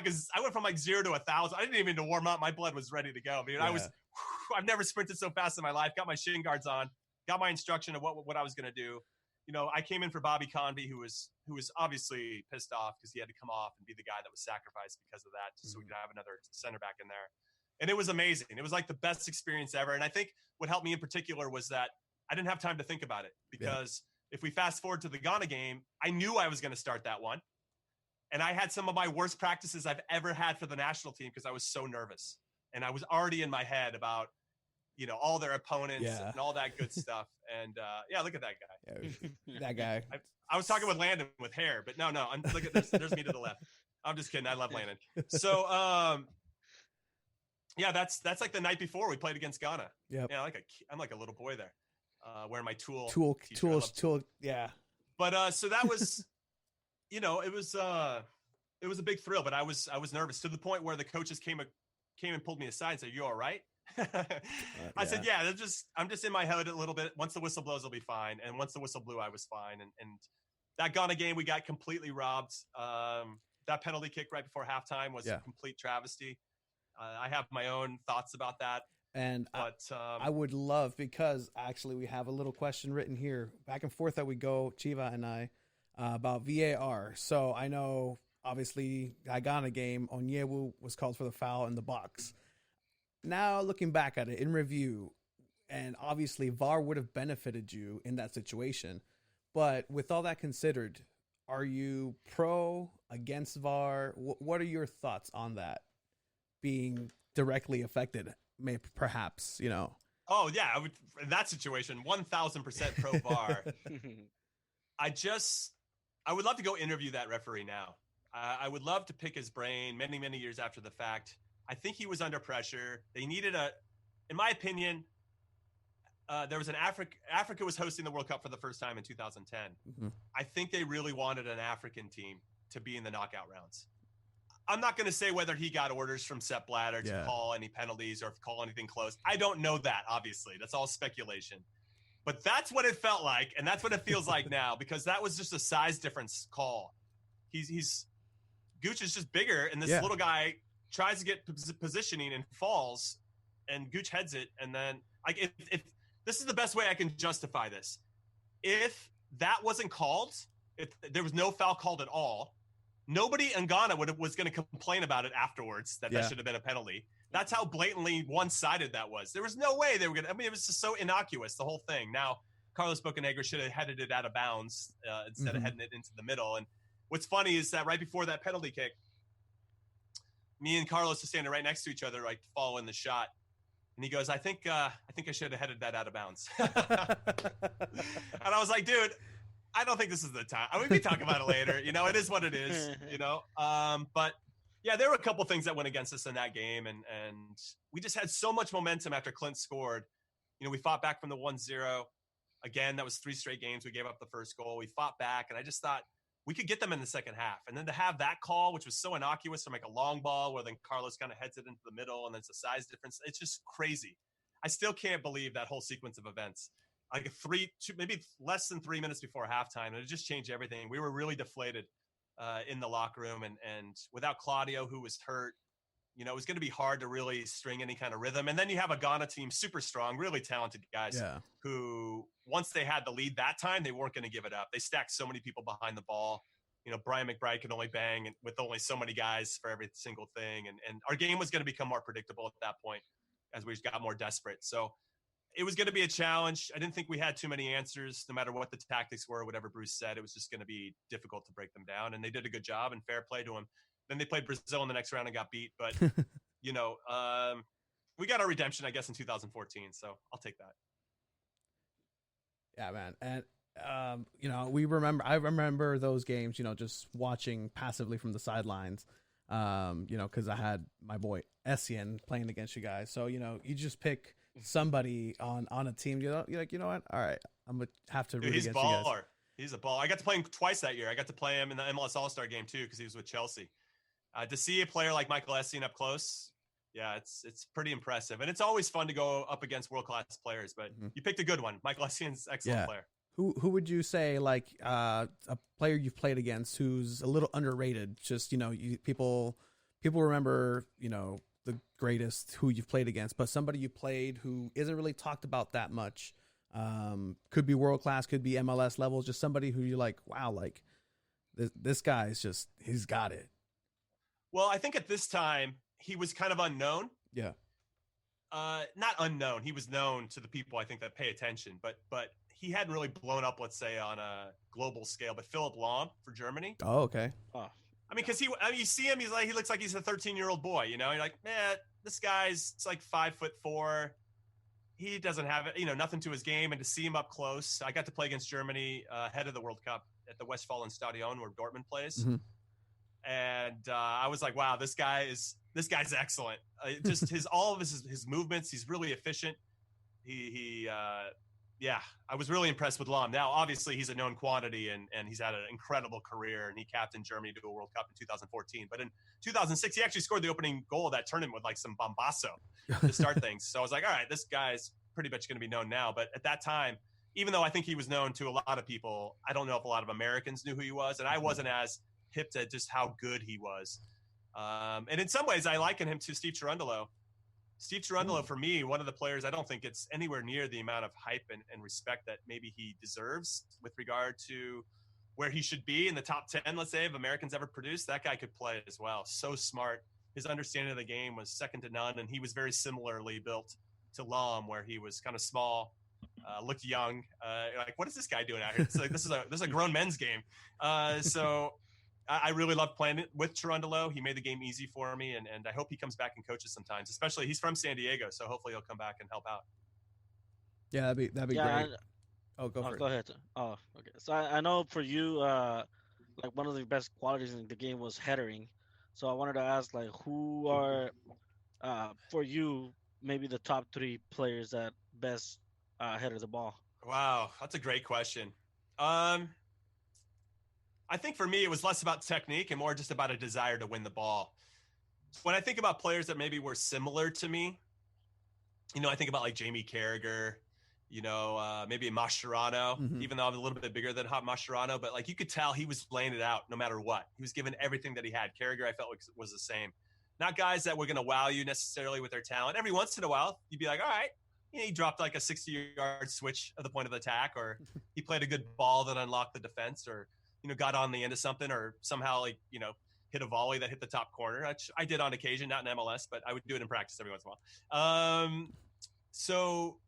like 0 to 1,000. I didn't even need to warm up. My blood was ready to go. I mean, I was I've never sprinted so fast in my life. Got my shin guards on, got my instruction of what I was going to do. You know, I came in for Bobby Convey, who was obviously pissed off because he had to come off and be the guy that was sacrificed because of that, just so we could have another center back in there. And it was amazing. It was like the best experience ever. And I think what helped me in particular was that I didn't have time to think about it, because if we fast forward to the Ghana game, I knew I was going to start that one. And I had some of my worst practices I've ever had for the national team because I was so nervous. And I was already in my head about, you know, all their opponents and all that good stuff. And look at that guy. Yeah, that guy. I was talking with Landon with hair, but no. Look at this. There's me to the left. I'm just kidding. I love Landon. So, that's like the night before we played against Ghana. Yeah, I'm like a little boy there, wearing my tool. Yeah. But so that was, you know, it was a big thrill. But I was nervous to the point where the coaches came and pulled me aside and said, "You all right?" I said, "Yeah, I'm just in my head a little bit. Once the whistle blows, I'll be fine." And once the whistle blew, I was fine. And that Ghana game, we got completely robbed. That penalty kick right before halftime was a complete travesty. I have my own thoughts about that. And I would love, because actually we have a little question written here, back and forth that we go, Chiva and I, about VAR. So I know, obviously, that Ghana game, Onyewu was called for the foul in the box. Now, looking back at it in review, and obviously VAR would have benefited you in that situation. But with all that considered, are you pro, against VAR? What are your thoughts on that being directly affected? Perhaps, you know. Oh, yeah. I would, in that situation, 1,000% pro VAR. I would love to go interview that referee now. I would love to pick his brain many, many years after the fact. I think he was under pressure. They needed in my opinion, there was Africa was hosting the World Cup for the first time in 2010. Mm-hmm. I think they really wanted an African team to be in the knockout rounds. I'm not going to say whether he got orders from Sepp Blatter to call any penalties or call anything close. I don't know that, obviously. That's all speculation. But that's what it felt like, and that's what it feels like now, because that was just a size difference call. Gooch is just bigger, and this little guy tries to get positioning and falls, and Gooch heads it. And then, like, if this is the best way I can justify this. If that wasn't called, if there was no foul called at all, nobody in Ghana was going to complain about it afterwards, that should have been a penalty. That's how blatantly one-sided that was. There was no way they were going to – I mean, it was just so innocuous, the whole thing. Now, Carlos Bocanegra should have headed it out of bounds instead of heading it into the middle. And what's funny is that right before that penalty kick, me and Carlos are standing right next to each other, like following the shot. And he goes, I think I should have headed that out of bounds. And I was like, dude – I don't think this is the time. I mean, we can talk about it later. You know, it is what it is, you know. But, yeah, there were a couple things that went against us in that game. And we just had so much momentum after Clint scored. You know, we fought back from the 1-0. Again, that was 3 straight games. We gave up the first goal. We fought back. And I just thought we could get them in the second half. And then to have that call, which was so innocuous, from like a long ball where then Carlos kind of heads it into the middle and it's a size difference. It's just crazy. I still can't believe that whole sequence of events. Like maybe less than 3 minutes before halftime, and it just changed everything. We were really deflated in the locker room, and without Claudio, who was hurt, you know, it was going to be hard to really string any kind of rhythm. And then you have a Ghana team, super strong, really talented guys, who once they had the lead that time, they weren't going to give it up. They stacked so many people behind the ball. You know, Brian McBride could only bang with only so many guys for every single thing, and our game was going to become more predictable at that point as we got more desperate. So it was going to be a challenge. I didn't think we had too many answers, no matter what the tactics were, whatever Bruce said. It was just going to be difficult to break them down, and they did a good job, and fair play to them. Then they played Brazil in the next round and got beat. But, you know, we got our redemption, I guess, in 2014, so I'll take that. Yeah, man. And, you know, I remember those games, you know, just watching passively from the sidelines, you know, because I had my boy Essien playing against you guys. So, you know, you just pick somebody on a team, you're like, you know what? All right, I'm gonna have to root against you guys. He's a baller. I got to play him twice that year. I got to play him in the MLS All-Star game too, because he was with Chelsea. To see a player like Michael Essien up close, yeah, it's pretty impressive. And it's always fun to go up against world-class players. But you picked a good one. Michael Essien's excellent player. Who would you say, like, a player you've played against who's a little underrated? Just, you know, people remember, you know, the greatest who you've played against, but somebody you played who isn't really talked about that much. Could be world class, could be MLS levels, just somebody who you're like, wow, like this guy is just, he's got it. Well, I think at this time he was kind of unknown. Yeah. Not unknown. He was known to the people I think that pay attention, but he hadn't really blown up, let's say, on a global scale. But Philipp Lahm for Germany. Oh, okay. Oh, I mean, because you see him, he looks like he's a 13-year-old boy. You know, you're like, man, this guy's like 5'4". He doesn't have it, nothing to his game. And to see him up close, I got to play against Germany ahead of the World Cup at the Westfalenstadion where Dortmund plays. Mm-hmm. And I was like, wow, this guy's excellent. Just all of his movements, he's really efficient. I was really impressed with Lahm. Now, obviously, he's a known quantity, and he's had an incredible career, and he captained Germany to a World Cup in 2014. But in 2006, he actually scored the opening goal of that tournament with like some bombasso to start things. So I was like, all right, this guy's pretty much going to be known now. But at that time, even though I think he was known to a lot of people, I don't know if a lot of Americans knew who he was, and I wasn't as hip to just how good he was. And in some ways, I liken him to Steve Cherundolo. Steve Cherundolo, for me, one of the players I don't think gets anywhere near the amount of hype and respect that maybe he deserves with regard to where he should be in the top 10, let's say, of Americans ever produced. That guy could play as well. So smart. His understanding of the game was second to none, and he was very similarly built to Lahm, where he was kind of small, looked young. Like, what is this guy doing out here? It's like, this is a grown men's game. So I really loved playing it with Cherundolo. He made the game easy for me, and I hope he comes back and coaches sometimes. Especially, he's from San Diego, so hopefully he'll come back and help out. Yeah, that'd be great. Go for it. Go ahead. Oh, okay. So I know for you, like one of the best qualities in the game was headering. So I wanted to ask, like, who are, for you, maybe the top 3 players that best header the ball? Wow, that's a great question. I think for me, it was less about technique and more just about a desire to win the ball. When I think about players that maybe were similar to me, I think about like Jamie Carragher, maybe Mascherano, even though I'm a little bit bigger than Hot Mascherano, but like you could tell he was laying it out no matter what. He was giving everything that he had. Carragher, I felt like was the same. Not guys that were going to wow you necessarily with their talent. Every once in a while, you'd be like, all right, he dropped like a 60-yard switch at the point of attack, or he played a good ball that unlocked the defense, or got on the end of something, or somehow hit a volley that hit the top corner. Which I did on occasion, not in MLS, but I would do it in practice every once in a while. So,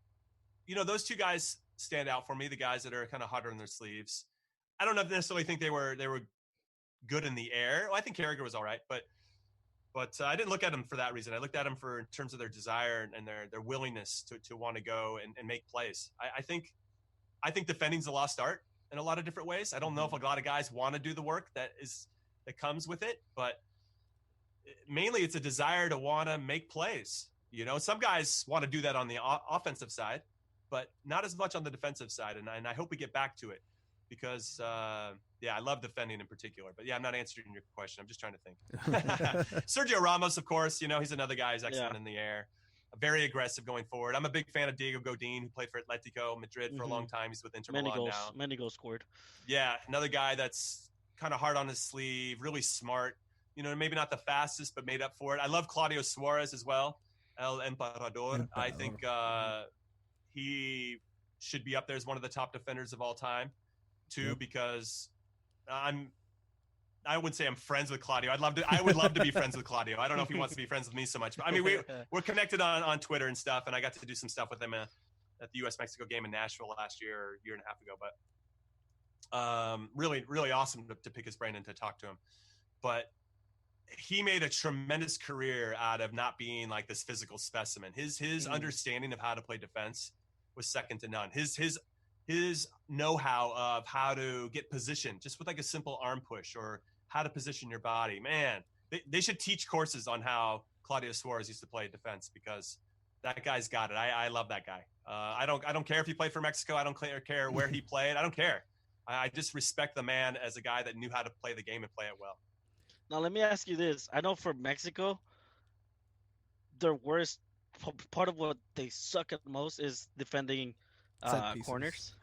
those 2 guys stand out for me, the guys that are kind of hotter in their sleeves. I don't necessarily think they were good in the air. Well, I think Carragher was all right, but I didn't look at them for that reason. I looked at them in terms of their desire and their willingness to want to go and make plays. I think defending's a lost art in a lot of different ways. I don't know if a lot of guys want to do the work that comes with it, but mainly it's a desire to want to make plays. Some guys want to do that on the offensive side, but not as much on the defensive side. And I hope we get back to it because, I love defending in particular. But I'm not answering your question. I'm just trying to think. Sergio Ramos, of course, he's another guy who's excellent in the air. Very aggressive going forward. I'm a big fan of Diego Godin, who played for Atletico Madrid for a long time. He's with Inter Milan now. Many goals scored. Yeah, another guy that's kind of hard on his sleeve, really smart. Maybe not the fastest, but made up for it. I love Claudio Suarez as well, El Emperador. I think he should be up there as one of the top defenders of all time, too, because I wouldn't say I'm friends with Claudio. I would love to be friends with Claudio. I don't know if he wants to be friends with me so much, but I mean, we're connected on Twitter and stuff, and I got to do some stuff with him at the U.S.-Mexico game in Nashville last year or a year and a half ago. But really, really awesome to pick his brain and to talk to him. But he made a tremendous career out of not being like this physical specimen. His understanding of how to play defense was second to none. His know-how of how to get positioned just with like a simple arm push or how to position your body. Man, they should teach courses on how Claudio Suarez used to play defense because that guy's got it. I love that guy. I don't care if he played for Mexico. I don't care where he played. I don't care. I just respect the man as a guy that knew how to play the game and play it well. Now, let me ask you this. I know for Mexico, their worst part of what they suck at most is defending corners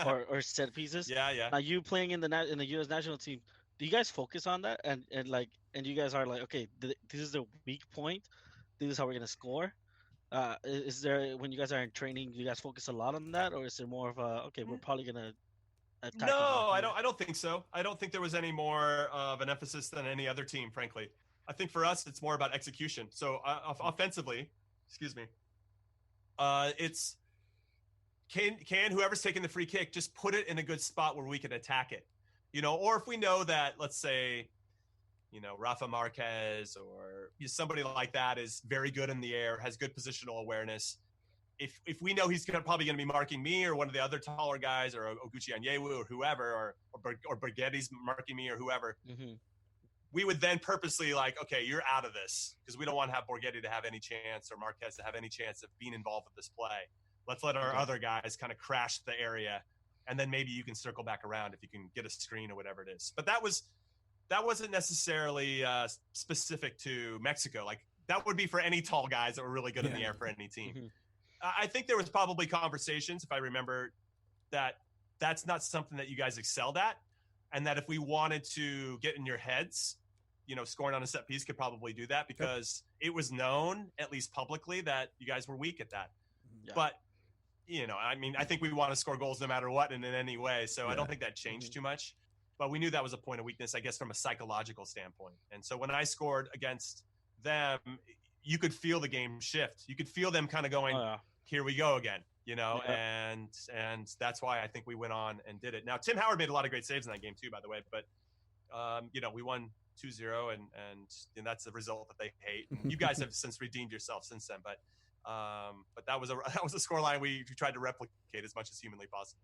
or set pieces. Yeah. Now, you playing in the U.S. national team, do you guys focus on that? And you guys are like, okay, this is the weak point. this is how we're gonna score? Is there, when you guys are in training, do you guys focus a lot on that, or is it more of a, okay, we're probably gonna attack them No, here? I don't think so. I don't think there was any more of an emphasis than any other team, frankly. I think for us, it's more about execution. So offensively, excuse me, it's can whoever's taking the free kick just put it in a good spot where we can attack it, or if we know that, let's say, Rafa Marquez or somebody like that is very good in the air, has good positional awareness. If we know he's probably going to be marking me or one of the other taller guys, or Oguchi Onyewu or whoever, or Borghetti's marking me or whoever, we would then purposely okay, you're out of this, because we don't want to have Borghetti to have any chance or Marquez to have any chance of being involved with this play. Let's let our other guys kind of crash the area, and then maybe you can circle back around if you can get a screen or whatever it is. But that wasn't necessarily specific to Mexico. Like, that would be for any tall guys that were really good in the air for any team. I think there was probably conversations, if I remember, that that's not something that you guys excelled at, and that if we wanted to get in your heads, scoring on a set piece could probably do that, because it was known, at least publicly, that you guys were weak at that. Yeah. But, I think we want to score goals no matter what and in any way, so I don't think that changed too much. But we knew that was a point of weakness, I guess, from a psychological standpoint. And so when I scored against them, you could feel the game shift. You could feel them kind of going, here we go again, and that's why I think we went on and did it. Now, Tim Howard made a lot of great saves in that game too, by the way, but, we won 2-0, and that's the result that they hate. And you guys have since redeemed yourself since then, but that was a scoreline we tried to replicate as much as humanly possible.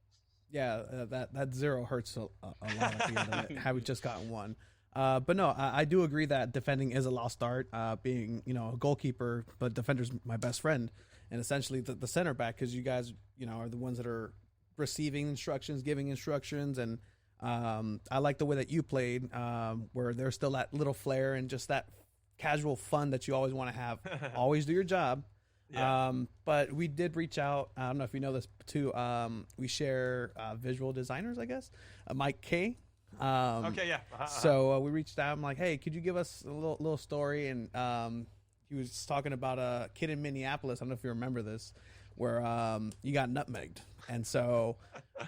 Yeah, that 0 hurts a lot at the end of it, having just gotten one. But no, I do agree that defending is a lost art. Being a goalkeeper, but defender's my best friend, and essentially the center back, because you guys are the ones that are receiving instructions, giving instructions, and I like the way that you played, where there's still that little flair and just that casual fun that you always want to have. Always do your job. Yeah. But we did reach out. I don't know if you know this too. We share visual designers, I guess. Mike K. Okay, yeah. So we reached out. I'm like, hey, could you give us a little story? And he was talking about a kid in Minneapolis. I don't know if you remember this, where you got nutmegged. And so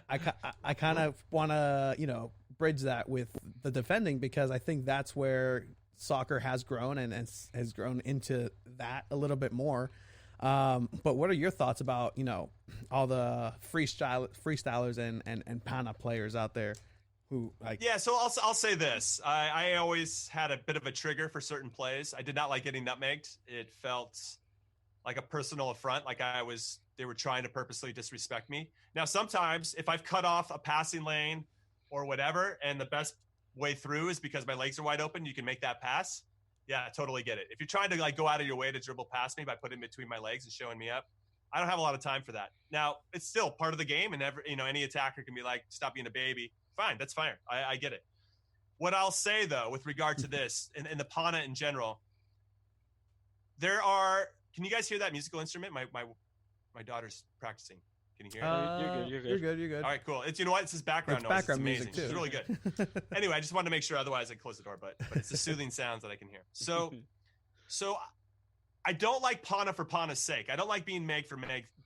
I kind of want to bridge that with the defending, because I think that's where soccer has grown and has grown into that a little bit more. But what are your thoughts about all the freestylers and panna players out there who so I'll say this. I always had a bit of a trigger for certain plays. I did not like getting nutmegged. It felt like a personal affront, like they were trying to purposely disrespect me. Now, sometimes if I've cut off a passing lane or whatever, and the best way through is because my legs are wide open, you can make that pass. Yeah, I totally get it. If you're trying to go out of your way to dribble past me by putting between my legs and showing me up, I don't have a lot of time for that. Now, it's still part of the game, and any attacker can be like, stop being a baby. Fine, that's fine. I get it. What I'll say, though, with regard to this and the panna in general, can you guys hear that musical instrument? My daughter's practicing. Can you hear it? You're good. All right, cool. It's It's his background noise. Background it's amazing. Music too. It's really good. Anyway, I just wanted to make sure. Otherwise, I close the door. But it's the soothing sounds that I can hear. So I don't like panna for panna's sake. I don't like being Meg for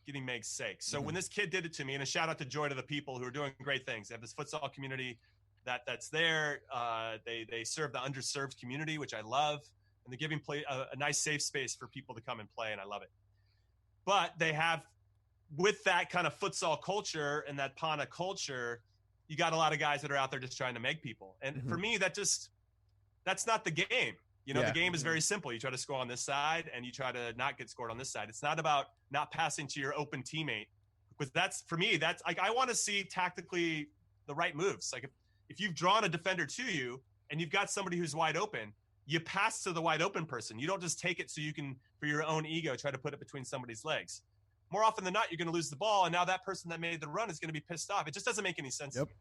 getting Meg's sake. So when this kid did it to me, and a shout out to Joy to the people who are doing great things. They have this futsal community that's there. They serve the underserved community, which I love, and they're giving a nice safe space for people to come and play, and I love it. But they have, with that kind of futsal culture and that panna culture, you got a lot of guys that are out there just trying to make people. And for me, that's not the game. The game is very simple. You try to score on this side and you try to not get scored on this side. It's not about not passing to your open teammate, because that's, for me, that's like, I want to see tactically the right moves. Like if you've drawn a defender to you and you've got somebody who's wide open, you pass to the wide open person. You don't just take it so you can, for your own ego, try to put it between somebody's legs. More often than not, you're going to lose the ball, and now that person that made the run is going to be pissed off. It just doesn't make any sense to me.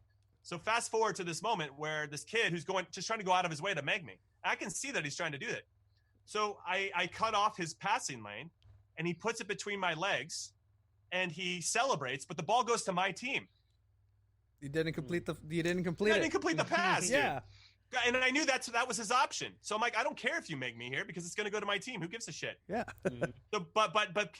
So fast forward to this moment where this kid who's just trying to go out of his way to meg me, I can see that he's trying to do that. So I cut off his passing lane, and he puts it between my legs, and he celebrates, but the ball goes to my team. You didn't complete the I didn't complete the pass. Yeah. And I knew that was his option. So I'm like, I don't care if you make me here because it's going to go to my team. Who gives a shit? Yeah. So, but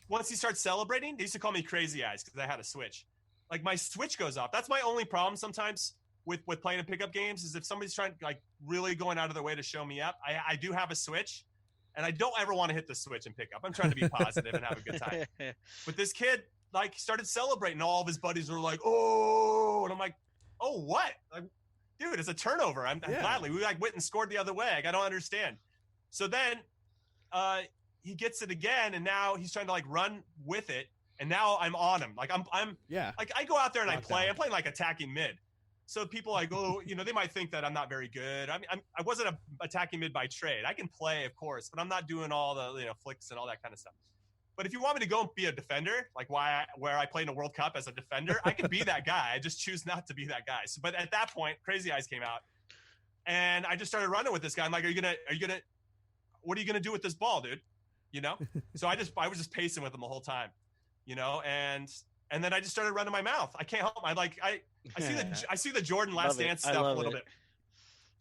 once he starts celebrating, they used to call me Crazy Eyes because I had a switch. Like my switch goes off. That's my only problem sometimes with playing in pickup games is if somebody's trying like really going out of their way to show me up. I do have a switch, and I don't ever want to hit the switch and pick up. I'm trying to be positive and have a good time. But this kid like started celebrating. All of his buddies were like, "Oh," and I'm like, "Oh, what?" Like, dude, it's a turnover. I'm gladly. We like went and scored the other way. Like, I don't understand. So then he gets it again, and now he's trying to like run with it. And now I'm on him. Like I'm like I go out there and I play. I'm playing like attacking mid. So people like, oh, they might think that I'm not very good. I wasn't a attacking mid by trade. I can play, of course, but I'm not doing all the flicks and all that kind of stuff. But if you want me to go and be a defender, like where I played in a World Cup as a defender, I can be that guy. I just choose not to be that guy. So, but at that point, Crazy Eyes came out, and I just started running with this guy. I'm like, what are you gonna do with this ball, dude? So I was just pacing with him the whole time, and then I just started running my mouth. I can't help. I see the Jordan Last Dance stuff a little bit.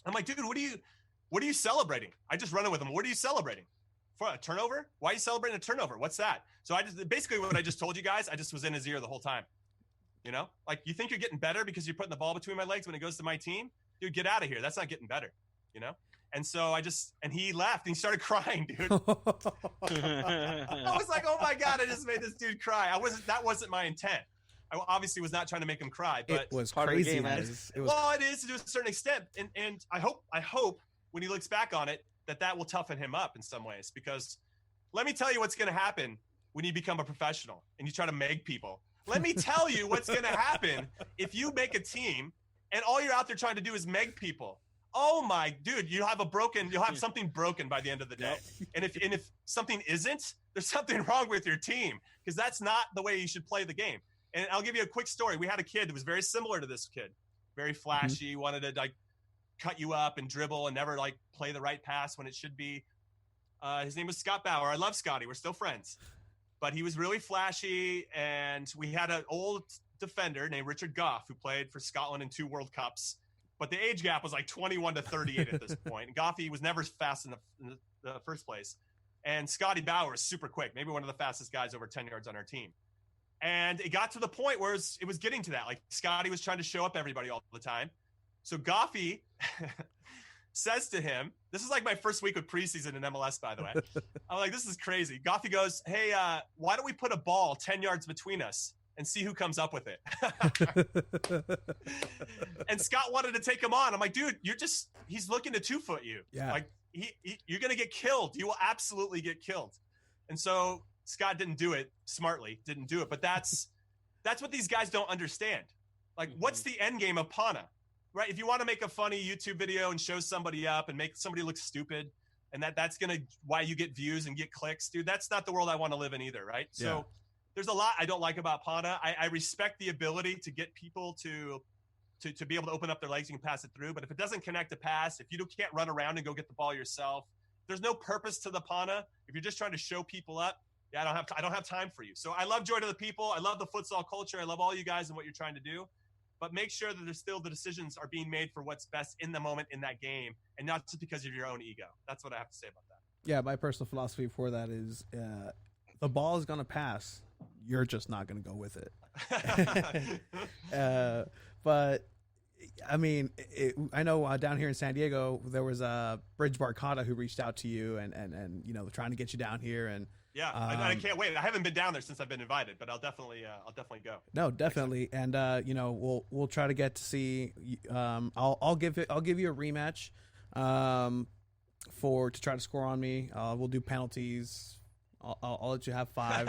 I'm like, dude, what are you celebrating? I just running with him. What are you celebrating? For a turnover? Why are you celebrating a turnover? What's that? So basically what I just told you guys, I just was in his ear the whole time. Like you think you're getting better because you're putting the ball between my legs when it goes to my team? Dude, get out of here. That's not getting better. And so and he left and he started crying, dude. I was like, oh my God, I just made this dude cry. That wasn't my intent. I obviously was not trying to make him cry, but it was part crazy. Of the game, it is to a certain extent. And I hope when he looks back on it, that will toughen him up in some ways, because let me tell you what's going to happen when you become a professional and you try to make people. Let me tell you what's going to happen if you make a team and all you're out there trying to do is meg people. Oh my dude, you'll have something broken by the end of the day. And if something isn't, there's something wrong with your team, because that's not the way you should play the game. And I'll give you a quick story. We had a kid that was very similar to this kid, very flashy, wanted to like cut you up and dribble and never like play the right pass when it should be. His name was Scott Bauer. I love Scotty. We're still friends, but he was really flashy. And we had an old defender named Richard Goff who played for Scotland in 2 World Cups, but the age gap was like 21 to 38 at this point. And Goffy was never fast in the first place. And Scotty Bauer is super quick, maybe one of the fastest guys over 10 yards on our team. And it got to the point where it was getting to that. Like Scotty was trying to show up everybody all the time. So Goffy says to him, this is like my first week of preseason in MLS, by the way. I'm like, this is crazy. Goffy goes, hey, why don't we put a ball 10 yards between us and see who comes up with it? And Scott wanted to take him on. I'm like, dude, he's looking to 2-foot you. Yeah. Like you're going to get killed. You will absolutely get killed. And so Scott didn't do it smartly, but that's what these guys don't understand. Like, what's the end game of panna? Right? If you want to make a funny YouTube video and show somebody up and make somebody look stupid, and that's why you get views and get clicks, dude, that's not the world I want to live in either, right? Yeah. So there's a lot I don't like about panna. I respect the ability to get people to be able to open up their legs and pass it through, but if it doesn't connect a pass, if you can't run around and go get the ball yourself, there's no purpose to the panna. If you're just trying to show people up, I don't have time for you. So I love Joy to the People. I love the futsal culture. I love all you guys and what you're trying to do. But make sure that there's still the decisions are being made for what's best in the moment in that game, and not just because of your own ego. That's what I have to say about that. Yeah, my personal philosophy for that is the ball is going to pass. You're just not going to go with it. But, I mean, I know down here in San Diego, there was a Bridge Barcata who reached out to you and trying to get you down here. And yeah, I can't wait. I haven't been down there since I've been invited, but I'll definitely go. No, definitely, and we'll try to get to see. I'll give you a rematch, to try to score on me. We'll do penalties. I'll let you have 5.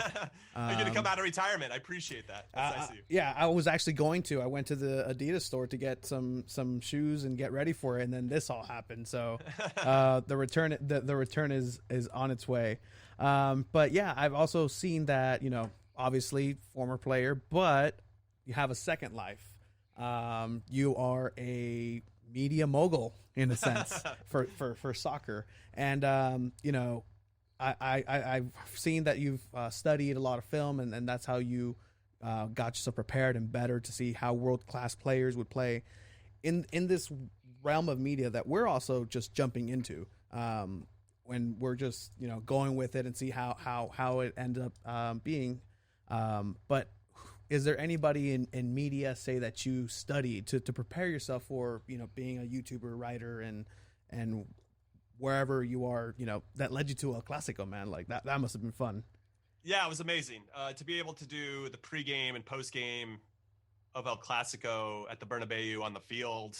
You're gonna come out of retirement. I appreciate that. That's nice of you. Yeah, I was actually going to. I went to the Adidas store to get some shoes and get ready for it, and then this all happened. So the return is on its way. But yeah, I've also seen that, obviously former player, but you have a second life. You are a media mogul in a sense for soccer. And, I've seen that you've studied a lot of film, and that's how you got yourself prepared and better to see how world-class players would play in this realm of media that we're also just jumping into, when we're just, going with it and see how it ends up being. But is there anybody in media, say, that you studied to prepare yourself for, being a YouTuber, writer, and wherever you are, that led you to El Clásico, man? Like that must have been fun. Yeah, it was amazing to be able to do the pregame and postgame of El Clásico at the Bernabeu on the field.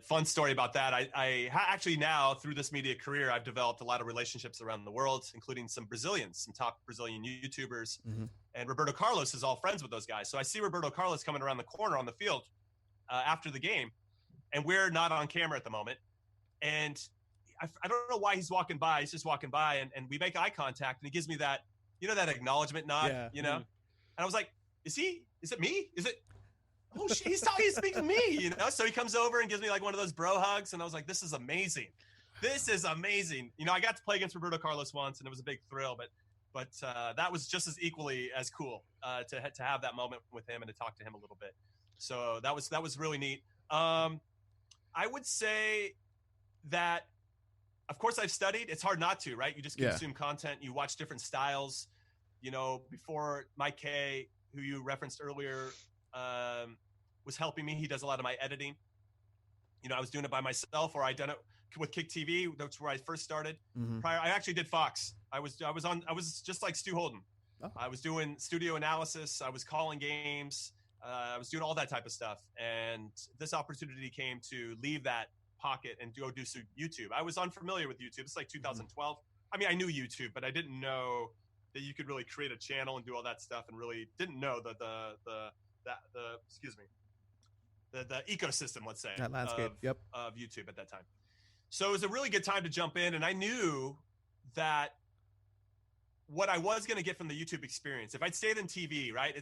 Fun story about that. I actually now, through this media career, I've developed a lot of relationships around the world, including some Brazilians, some top Brazilian YouTubers. Mm-hmm. And Roberto Carlos is all friends with those guys. So I see Roberto Carlos coming around the corner on the field after the game, and we're not on camera at the moment. And I don't know why he's walking by. He's just walking by, and we make eye contact, and he gives me that, that acknowledgement nod, Yeah. And I was like, is it me? Is it? Oh shit, he's speaking to me, So he comes over and gives me like one of those bro hugs, and I was like, this is amazing. This is amazing. I got to play against Roberto Carlos once, and it was a big thrill, but that was just as equally as cool to have that moment with him and to talk to him a little bit. So that was really neat. I would say that, of course, I've studied. It's hard not to, right? You just consume content. You watch different styles. Before Mike K, who you referenced earlier, was helping me. He does a lot of my editing. I was doing it by myself, or I done it with Kick TV. That's where I first started. Mm-hmm. Prior, I actually did Fox. I was just like Stu Holden. Oh. I was doing studio analysis. I was calling games. I was doing all that type of stuff. And this opportunity came to leave that pocket and go do some YouTube. I was unfamiliar with YouTube. It's like 2012. I mean, I knew YouTube, but I didn't know that you could really create a channel and do all that stuff, and really didn't know the ecosystem, let's say, that landscape of YouTube at that time. So it was a really good time to jump in, and I knew that what I was going to get from the YouTube experience, if I'd stayed in TV, right,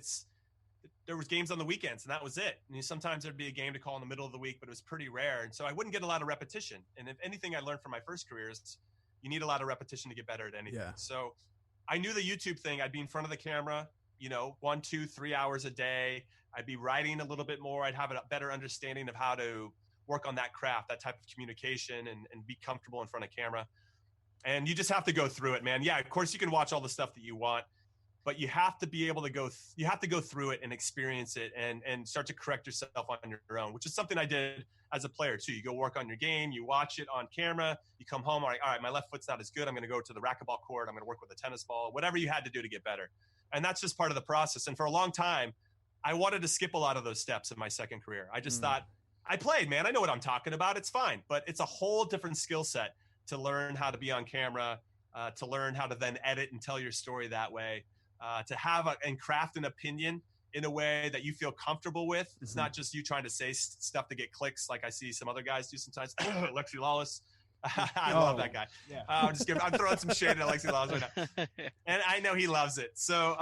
there was games on the weekends, and that was it. And sometimes there'd be a game to call in the middle of the week, but it was pretty rare, and so I wouldn't get a lot of repetition. And if anything I learned from my first career is you need a lot of repetition to get better at anything. Yeah. So I knew the YouTube thing. I'd be in front of the camera, 1, 2, 3 hours a day. I'd be writing a little bit more. I'd have a better understanding of how to work on that craft, that type of communication, and be comfortable in front of camera. And you just have to go through it, man. Yeah, of course you can watch all the stuff that you want, but you have to be able to go through it and experience it and start to correct yourself on your own, which is something I did as a player too. You go work on your game, you watch it on camera, you come home, all right, my left foot's not as good. I'm going to go to the racquetball court. I'm going to work with a tennis ball, whatever you had to do to get better. And that's just part of the process. And for a long time, I wanted to skip a lot of those steps in my second career. I just thought, I played, man. I know what I'm talking about. It's fine. But it's a whole different skill set to learn how to be on camera, to learn how to then edit and tell your story that way, to have and craft an opinion in a way that you feel comfortable with. It's not just you trying to say stuff to get clicks like I see some other guys do sometimes. Lexi Lawless. I love that guy. Yeah. I'm throwing some shade at Lexi Lawless right now. And I know he loves it. So,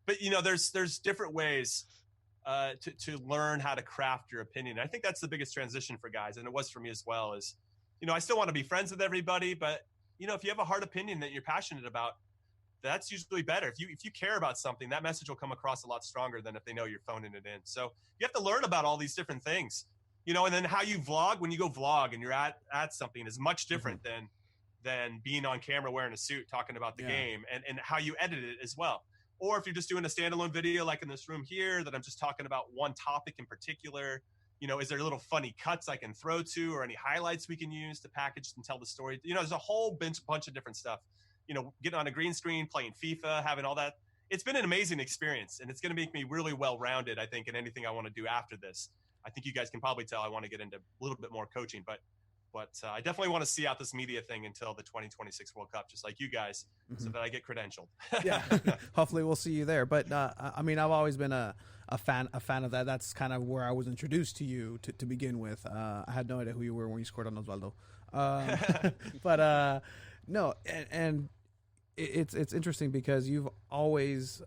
but there's different ways to learn how to craft your opinion. I think that's the biggest transition for guys. And it was for me as well, is, I still want to be friends with everybody, but if you have a hard opinion that you're passionate about, that's usually better. If you care about something, that message will come across a lot stronger than if they know you're phoning it in. So you have to learn about all these different things, and then how you vlog. When you go vlog and you're at something is much different than being on camera wearing a suit talking about the game, and how you edit it as well. Or if you're just doing a standalone video like in this room here that I'm just talking about one topic in particular, is there little funny cuts I can throw to, or any highlights we can use to package and tell the story? There's a whole bunch of different stuff. Getting on a green screen, playing FIFA, having all that. It's been an amazing experience, and it's going to make me really well-rounded, I think, in anything I want to do after this. I think you guys can probably tell I want to get into a little bit more coaching, but I definitely want to see out this media thing until the 2026 World Cup, just like you guys, so that I get credentialed. Yeah, hopefully we'll see you there. But I mean, I've always been a fan of that. That's kind of where I was introduced to you to begin with. I had no idea who you were when you scored on Osvaldo. But no, and it's interesting because you've always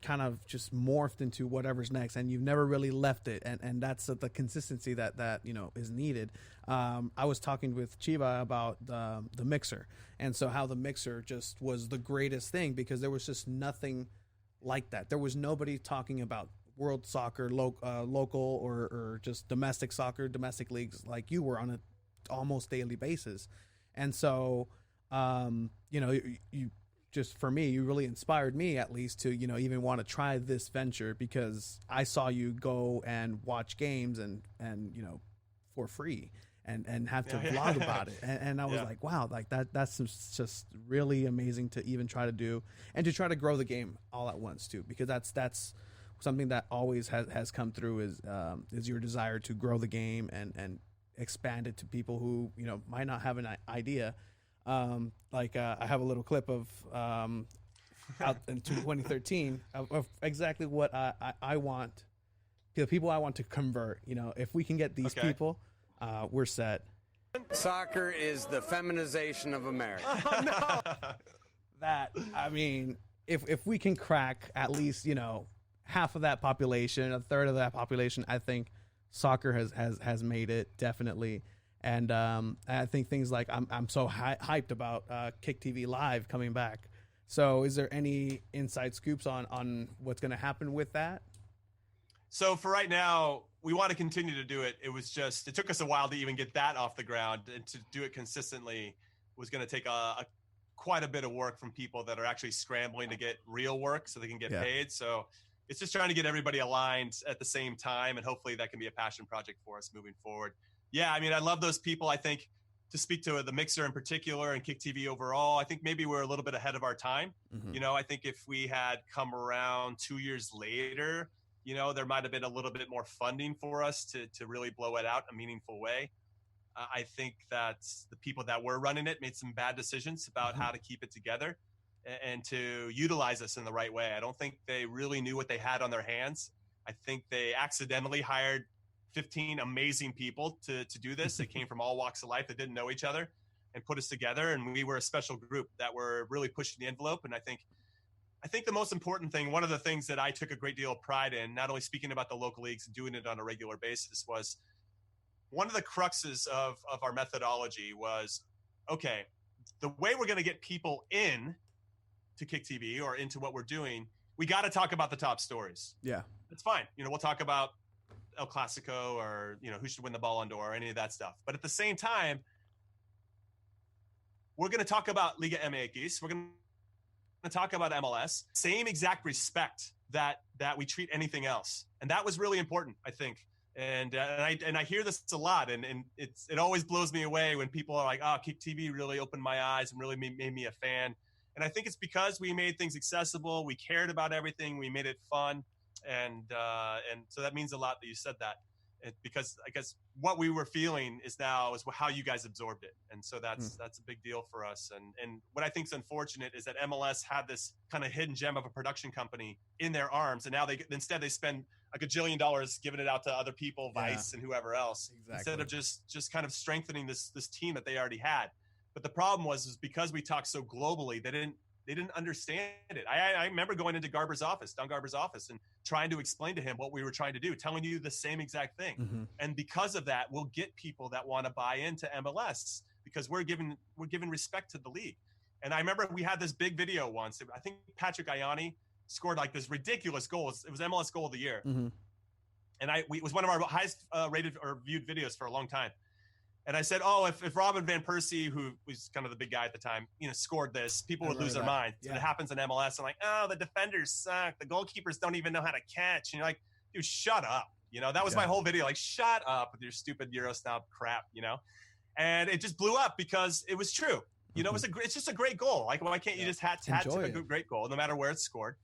kind of just morphed into whatever's next, and you've never really left it, and that's the consistency that is needed. I was talking with Chiva about the mixer, and so how the mixer just was the greatest thing, because there was just nothing like that. There was nobody talking about world soccer, local or just domestic soccer, domestic leagues like you were on a almost daily basis. And so, you just, for me, you really inspired me at least to, even want to try this venture, because I saw you go and watch games and for free and have to vlog about it. And I was like, wow, like that's just really amazing to even try to do, and to try to grow the game all at once too, because that's something that always has come through is your desire to grow the game and expand it to people who, might not have an idea. I have a little clip of out in 2013 of exactly what I want, the people I want to convert. If we can get these people, we're set. Soccer is the feminization of America. Oh, no. If we can crack at least, half of that population, a third of that population, I think soccer has made it, definitely. And I think things like I'm so hyped about Kick TV Live coming back. So is there any inside scoops on what's going to happen with that? So for right now, we want to continue to do it. It took us a while to even get that off the ground, and to do it consistently was going to take quite a bit of work from people that are actually scrambling to get real work so they can get paid. So it's just trying to get everybody aligned at the same time, and hopefully that can be a passion project for us moving forward. Yeah, I love those people. I think, to speak to the Mixer in particular and Kick TV overall, I think maybe we're a little bit ahead of our time. Mm-hmm. I think if we had come around 2 years later, there might have been a little bit more funding for us to really blow it out in a meaningful way. I think that the people that were running it made some bad decisions about how to keep it together and to utilize us in the right way. I don't think they really knew what they had on their hands. I think they accidentally hired 15 amazing people to do this. They came from all walks of life that didn't know each other, and put us together. And we were a special group that were really pushing the envelope. And I think the most important thing, one of the things that I took a great deal of pride in, not only speaking about the local leagues and doing it on a regular basis, was one of the cruxes of our methodology was, okay, the way we're going to get people in to Kick TV or into what we're doing, we got to talk about the top stories. Yeah. That's fine. We'll talk about El Clasico or, who should win the Ballon d'Or or any of that stuff. But at the same time, we're going to talk about Liga MX. We're going to talk about MLS. Same exact respect that we treat anything else. And that was really important, I think. And I hear this a lot, and it always blows me away when people are like, oh, Kick TV really opened my eyes and really made me a fan. And I think it's because we made things accessible. We cared about everything. We made it fun. And so that means a lot that you said that, because I guess what we were feeling is how you guys absorbed it. And so that's a big deal for us. And what I think is unfortunate is that MLS had this kind of hidden gem of a production company in their arms. And now instead they spend like $1 gajillion giving it out to other people, Vice and whoever else, instead of just kind of strengthening this team that they already had. But the problem was because we talked so globally, they didn't understand it. I remember going into Don Garber's office, and trying to explain to him what we were trying to do, telling you the same exact thing. Mm-hmm. And because of that, we'll get people that want to buy into MLS, because we're giving respect to the league. And I remember we had this big video once. I think Patrick Ianni scored like this ridiculous goal. It was MLS goal of the year. Mm-hmm. And it was one of our highest rated or viewed videos for a long time. And I said, oh, if Robin Van Persie, who was kind of the big guy at the time, scored this, people would lose their mind. Yeah. So it happens in MLS. I'm like, oh, the defenders suck. The goalkeepers don't even know how to catch. And you're like, dude, shut up. That was my whole video. Like, shut up with your stupid Eurosnob crap, And it just blew up because it was true. It's just a great goal. Like, why can't you just hat a great goal, no matter where it's scored?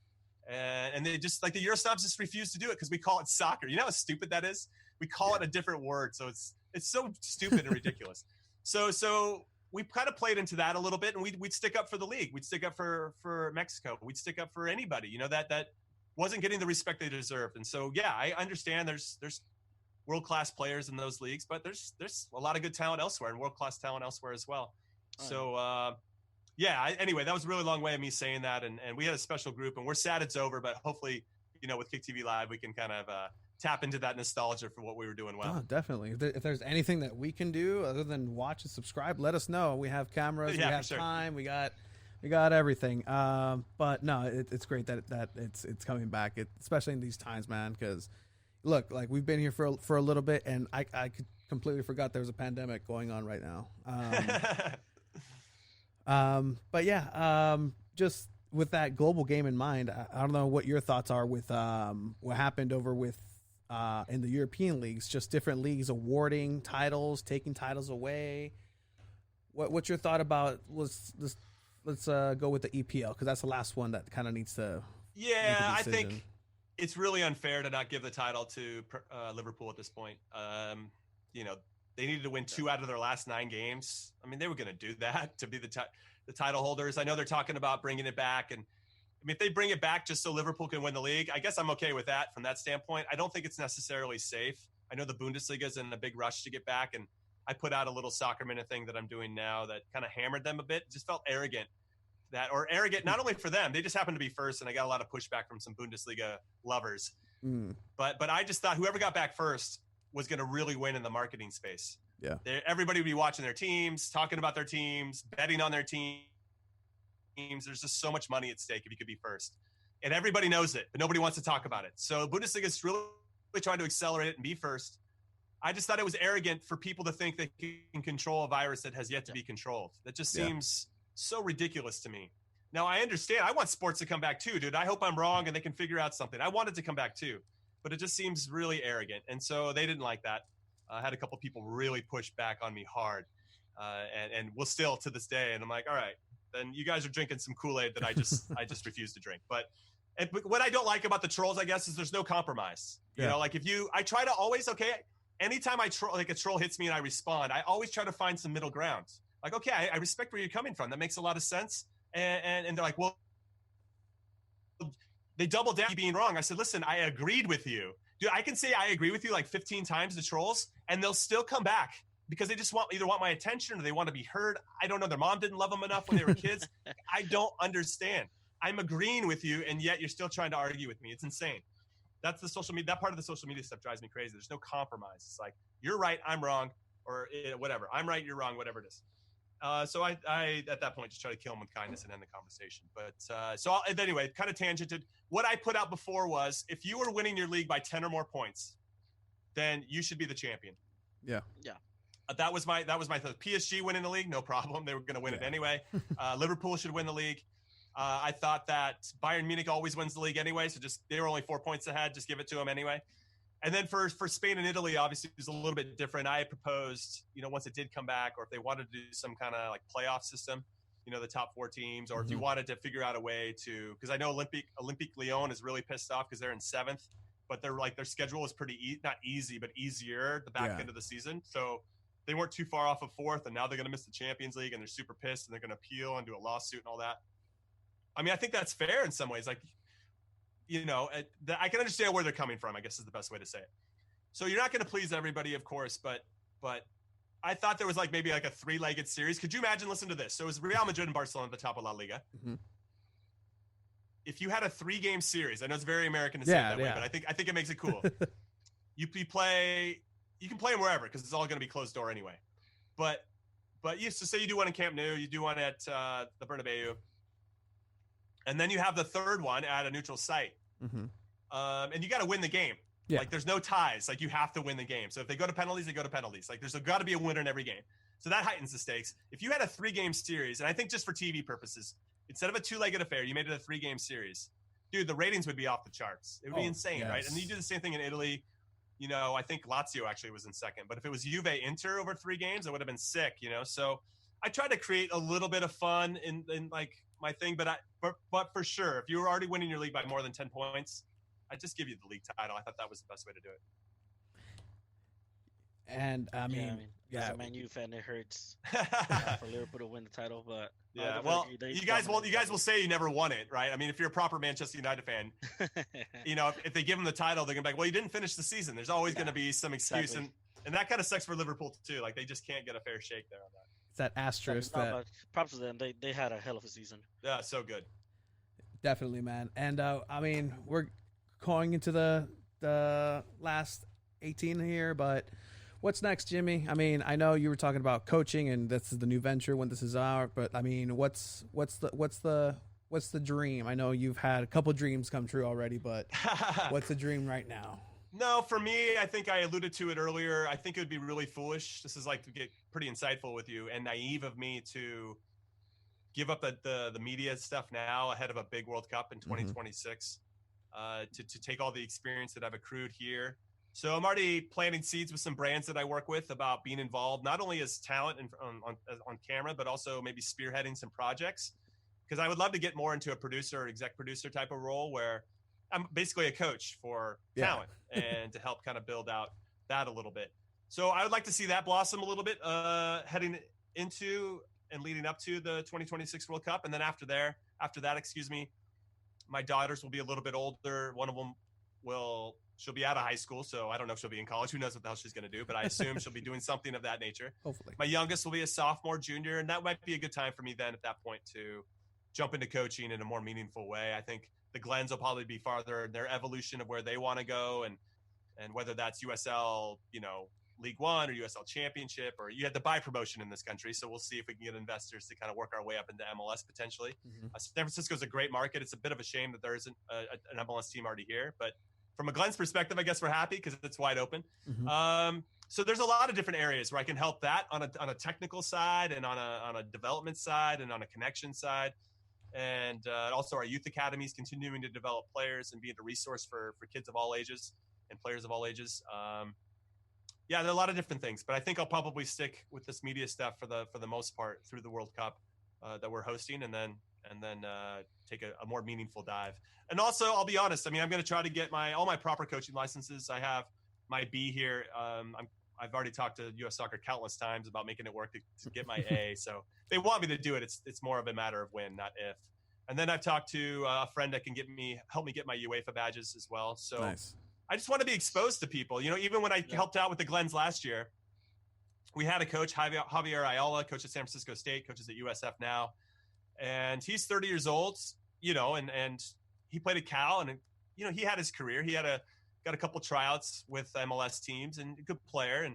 And they just, like, the Eurosnobs just refuse to do it because we call it soccer. You know how stupid that is? We call it a different word. So it's so stupid and ridiculous. So we kind of played into that a little bit, and we'd stick up for the league. We'd stick up for Mexico. We'd stick up for anybody, that wasn't getting the respect they deserved. And so, yeah, I understand there's world-class players in those leagues, but there's a lot of good talent elsewhere and world-class talent elsewhere as well. So, anyway, that was a really long way of me saying that. And we had a special group, and we're sad it's over, but hopefully, with Kick TV Live, we can kind of tap into that nostalgia for what we were doing well. Oh, definitely. If there's anything that we can do other than watch and subscribe, let us know. We have cameras, we have time, we got We got everything. But no, it's great that it's coming back, especially in these times, man. Because look, like we've been here for a little bit, and I completely forgot there was a pandemic going on right now. But yeah, just with that global game in mind, I don't know what your thoughts are with what happened over with in the European leagues, just different leagues awarding titles, taking titles away. What's your thought about let's go with the EPL, because that's the last one that kind of needs to. Yeah, I think it's really unfair to not give the title to Liverpool at this point. They needed to win 2 out of their last 9 games. I mean, they were going to do that to be the title holders. I know they're talking about bringing it back, and I mean, if they bring it back just so Liverpool can win the league, I guess I'm okay with that from that standpoint. I don't think it's necessarily safe. I know the Bundesliga is in a big rush to get back, and I put out a little Soccer Minute thing that I'm doing now that kind of hammered them a bit. It just felt arrogant. Arrogant not only for them, they just happened to be first, and I got a lot of pushback from some Bundesliga lovers. But I just thought whoever got back first was going to really win in the marketing space. Yeah, everybody would be watching their teams, talking about their teams, betting on their teams. There's just so much money at stake if you could be first, and everybody knows it, but nobody wants to talk about it. So Bundesliga is really trying to accelerate it and be first. I just thought it was arrogant for people to think they can control a virus that has yet to be controlled. That just seems so ridiculous to me. Now, I understand. I want sports to come back too, dude. I hope I'm wrong and they can figure out something. I want it to come back too, but it just seems really arrogant. And so they didn't like that. I had a couple people really push back on me hard, and will still to this day. And I'm like, all right, then you guys are drinking some Kool-Aid that I just refuse to drink. But what I don't like about the trolls, I guess, is there's no compromise. You know, like I try to always, anytime a troll hits me and I respond, I always try to find some middle ground. Like, okay, I respect where you're coming from. That makes a lot of sense. And they're like, well, they double down being wrong. I said, listen, I agreed with you. Dude, I can say I agree with you like 15 times, the trolls, and they'll still come back because they just either want my attention or they want to be heard. I don't know. Their mom didn't love them enough when they were kids. I don't understand. I'm agreeing with you, and yet you're still trying to argue with me. It's insane. That's the social media. That part of the social media stuff drives me crazy. There's no compromise. It's like, you're right, I'm wrong, or whatever. I'm right, you're wrong, whatever it is. So I at that point just try to kill them with kindness and end the conversation. But anyway, kind of tangented. What I put out before was, if you were winning your league by 10 or more points, then you should be the champion. Yeah. That was my thought. PSG winning the league, no problem. They were going to win it anyway. Liverpool should win the league. I thought that Bayern Munich always wins the league anyway, so they were only 4 points ahead. Just give it to them anyway. And then for Spain and Italy, obviously, it was a little bit different. I proposed, once it did come back, or if they wanted to do some kind of like playoff system, the top 4 teams, or if you wanted to figure out a way to, because I know Olympique Lyon is really pissed off because they're in 7th, but they're like, their schedule is pretty not easy, but easier the back end of the season. So they weren't too far off of 4th, and now they're going to miss the Champions League, and they're super pissed, and they're going to appeal and do a lawsuit and all that. I mean, I think that's fair in some ways. Like, I can understand where they're coming from, I guess is the best way to say it. So you're not going to please everybody, of course, but I thought there was like maybe like a 3-legged series. Could you imagine? Listen to this. So it was Real Madrid and Barcelona at the top of La Liga. Mm-hmm. If you had a 3-game series, I know it's very American to say it that way, but I think it makes it cool. You can play them wherever because it's all going to be closed door anyway. But so say you do one in Camp Nou, you do one at the Bernabeu. And then you have the third one at a neutral site. Mm-hmm. And you got to win the game. Yeah. Like, there's no ties. Like, you have to win the game. So if they go to penalties, they go to penalties. Like, there's got to be a winner in every game. So that heightens the stakes. If you had a 3-game series, and I think just for TV purposes, instead of a 2-legged affair, you made it a 3-game series, dude, the ratings would be off the charts. It would be insane, right? And you do the same thing in Italy. I think Lazio actually was in second. But if it was Juve Inter over 3 games, it would have been sick, So I tried to create a little bit of fun in like my thing, but for sure, if you were already winning your league by more than 10 points, I'd just give you the league title. I thought that was the best way to do it. And as a Man U fan, it hurts for Liverpool to win the title, but you guys will say you never won it, right? I mean, if you're a proper Manchester United fan, if they give them the title, they're gonna be like, well, you didn't finish the season. There's always gonna be some excuse, exactly. and that kind of sucks for Liverpool too. Like, they just can't get a fair shake there on that. It's that asterisk. Props to them. They had a hell of a season. Yeah, so good. Definitely, man. And we're going into the last 18 here, but What's next, Jimmy? I mean, I know you were talking about coaching, and this is the new venture when this is out. But I mean, what's the dream? I know you've had a couple dreams come true already, but what's the dream right now? No, for me, I think I alluded to it earlier. I think it would be really foolish. This is like to get pretty insightful with you and naive of me to give up the media stuff now ahead of a big World Cup in 2026, to take all the experience that I've accrued here. So I'm already planting seeds with some brands that I work with about being involved, not only as talent and on camera, but also maybe spearheading some projects. Because I would love to get more into a producer or exec producer type of role where I'm basically a coach for talent and to help kind of build out that a little bit. So I would like to see that blossom a little bit heading into and leading up to the 2026 World Cup. And then after that, my daughters will be a little bit older. One of them she'll be out of high school. So I don't know if she'll be in college. Who knows what the hell she's going to do, but I assume she'll be doing something of that nature. Hopefully. My youngest will be a sophomore, junior, and that might be a good time for me then at that point to jump into coaching in a more meaningful way. I think the Glens will probably be farther in their evolution of where they want to go, and whether that's USL, League One or USL Championship, or you had to buy promotion in this country. So we'll see if we can get investors to kind of work our way up into MLS potentially. San Francisco is a great market. It's a bit of a shame that there isn't an MLS team already here, but from a Glens perspective, I guess we're happy because it's wide open. So there's a lot of different areas where I can help that on a technical side and on a development side and on a connection side. And also our youth academies continuing to develop players and being a resource for kids of all ages and players of all ages. There are a lot of different things, but I think I'll probably stick with this media stuff for the most part through the World Cup that we're hosting, and then take a more meaningful dive. And also, I'll be honest. I mean, I'm going to try to get all my proper coaching licenses. I have my B here. I've already talked to U.S. Soccer countless times about making it work to get my A. So they want me to do it. It's more of a matter of when, not if. And then I've talked to a friend that can help me get my UEFA badges as well. So nice. I just want to be exposed to people. Even when I helped out with the Glens last year, we had a coach, Javier Ayala, coach at San Francisco State, coaches at USF now. And he's 30 years old, and he played at Cal, and, he had his career. He got a couple tryouts with MLS teams and a good player.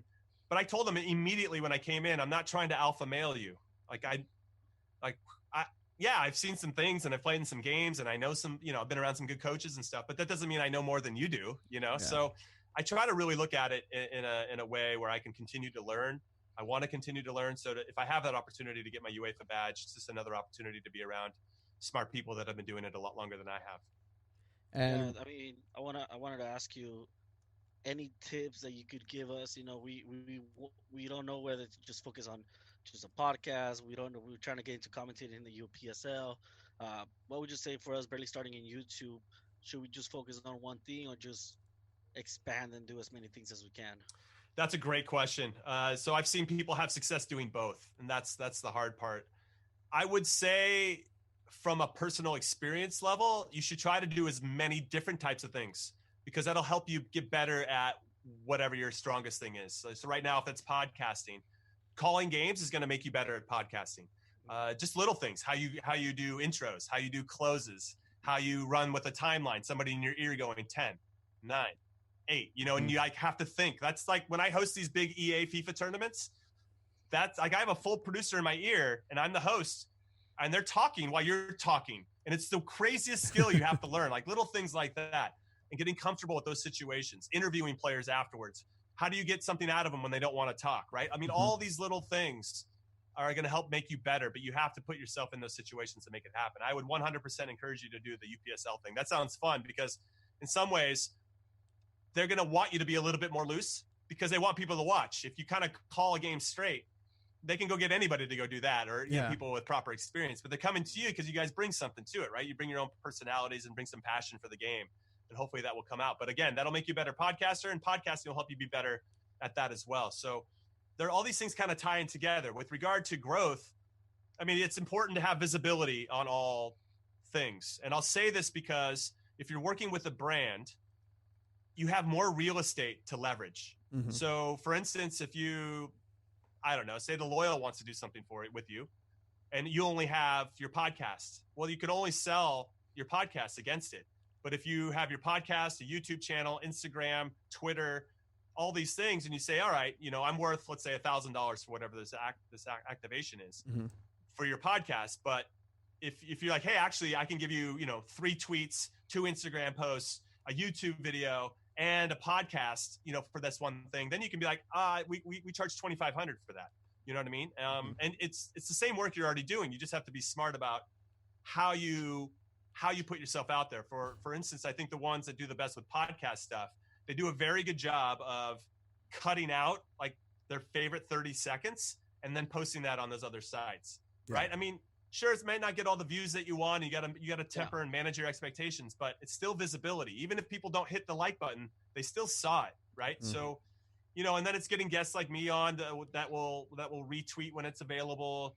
But I told him immediately when I came in, I'm not trying to alpha male you. I've seen some things and I've played in some games and I know some, I've been around some good coaches and stuff, but that doesn't mean I know more than you do, So I try to really look at it in a way where I can continue to learn. I want to continue to learn. So if I have that opportunity to get my UEFA badge, it's just another opportunity to be around smart people that have been doing it a lot longer than I have. And I wanted to ask you any tips that you could give us. We don't know whether to just focus on just a podcast. We don't know. We're trying to get into commentating in the UPSL. What would you say for us barely starting in YouTube? Should we just focus on one thing or just expand and do as many things as we can? That's a great question. So I've seen people have success doing both, and that's the hard part. I would say from a personal experience level, you should try to do as many different types of things because that'll help you get better at whatever your strongest thing is. So right now, if it's podcasting, calling games is going to make you better at podcasting. Just little things, how you do intros, how you do closes, how you run with a timeline, somebody in your ear going 10, 9, 8, and you have to think. That's like when I host these big EA FIFA tournaments, that's like I have a full producer in my ear and I'm the host and they're talking while you're talking. And it's the craziest skill you have to learn, like little things like that and getting comfortable with those situations, interviewing players afterwards. How do you get something out of them when they don't want to talk, right? I mean, all these little things are going to help make you better, but you have to put yourself in those situations to make it happen. I would 100% encourage you to do the UPSL thing. That sounds fun because in some ways they're going to want you to be a little bit more loose because they want people to watch. If you kind of call a game straight, they can go get anybody to go do that or people with proper experience, but they're coming to you because you guys bring something to it, right? You bring your own personalities and bring some passion for the game. And hopefully that will come out. But again, that'll make you a better podcaster, and podcasting will help you be better at that as well. So there are all these things kind of tie in together. With regard to growth, I mean, it's important to have visibility on all things. And I'll say this because if you're working with a brand, you have more real estate to leverage. So for instance, if you, I don't know, say the Loyal wants to do something with you, and you only have your podcast. Well, you can only sell your podcast against it. But if you have your podcast, a YouTube channel, Instagram, Twitter, all these things and you say, all right, you know, I'm worth, let's say $1,000 for whatever this activation is for your podcast. But if you're like, hey, actually I can give you, you know, 3 tweets, 2 Instagram posts, a YouTube video, and a podcast, you know, for this one thing, then you can be like, we charge $2,500 for that. You know what I mean? And it's the same work you're already doing. You just have to be smart about how you put yourself out there. For instance, I think the ones that do the best with podcast stuff, they do a very good job of cutting out like their favorite 30 seconds and then posting that on those other sites. Yeah. Right? I mean, sure, it might not get all the views that you want. You gotta temper and manage your expectations, but it's still visibility. Even if people don't hit the like button, they still saw it, right? So, you know, and then it's getting guests like me on that will retweet when it's available.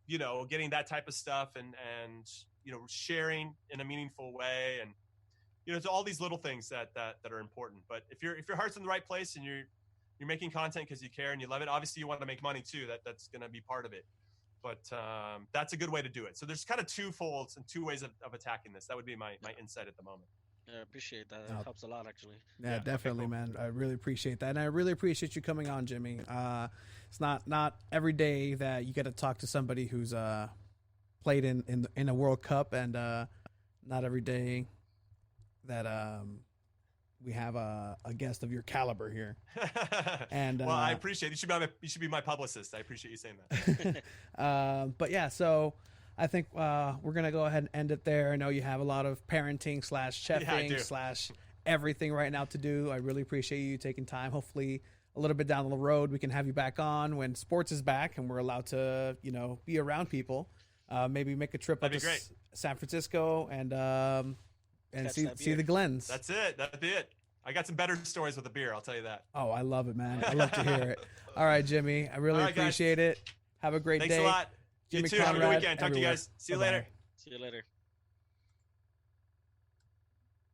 You know, getting that type of stuff and you know, sharing in a meaningful way, and you know, it's all these little things that are important. But if your heart's in the right place and you're making content because you care and you love it, obviously you want to make money too. That's going to be part of it. But that's a good way to do it. So there's kind of 2 folds and 2 ways of attacking this. That would be my insight at the moment. Yeah, I appreciate that. It helps a lot, actually. Yeah, definitely, okay, cool. Man. I really appreciate that. And I really appreciate you coming on, Jimmy. It's not every day that you get to talk to somebody who's played in a World Cup, and not every day that we have a guest of your caliber here. And well, I appreciate it. You should be my publicist. I appreciate you saying that. But yeah, so I think we're gonna go ahead and end it there. I know you have a lot of parenting / chefing / everything right now to do. I really appreciate you taking time. Hopefully, a little bit down the road, we can have you back on when sports is back and we're allowed to, you know, be around people. Maybe make a trip up to San Francisco and see the Glens. That's it. That'd be it. I got some better stories with the beer. I'll tell you that. Oh, I love it, man. I love to hear it. All right, Jimmy. I really appreciate it. Have a great day. Thanks a lot. Jimmy You too. Conrad, have a good weekend. Talk to you guys. See you later. See you later.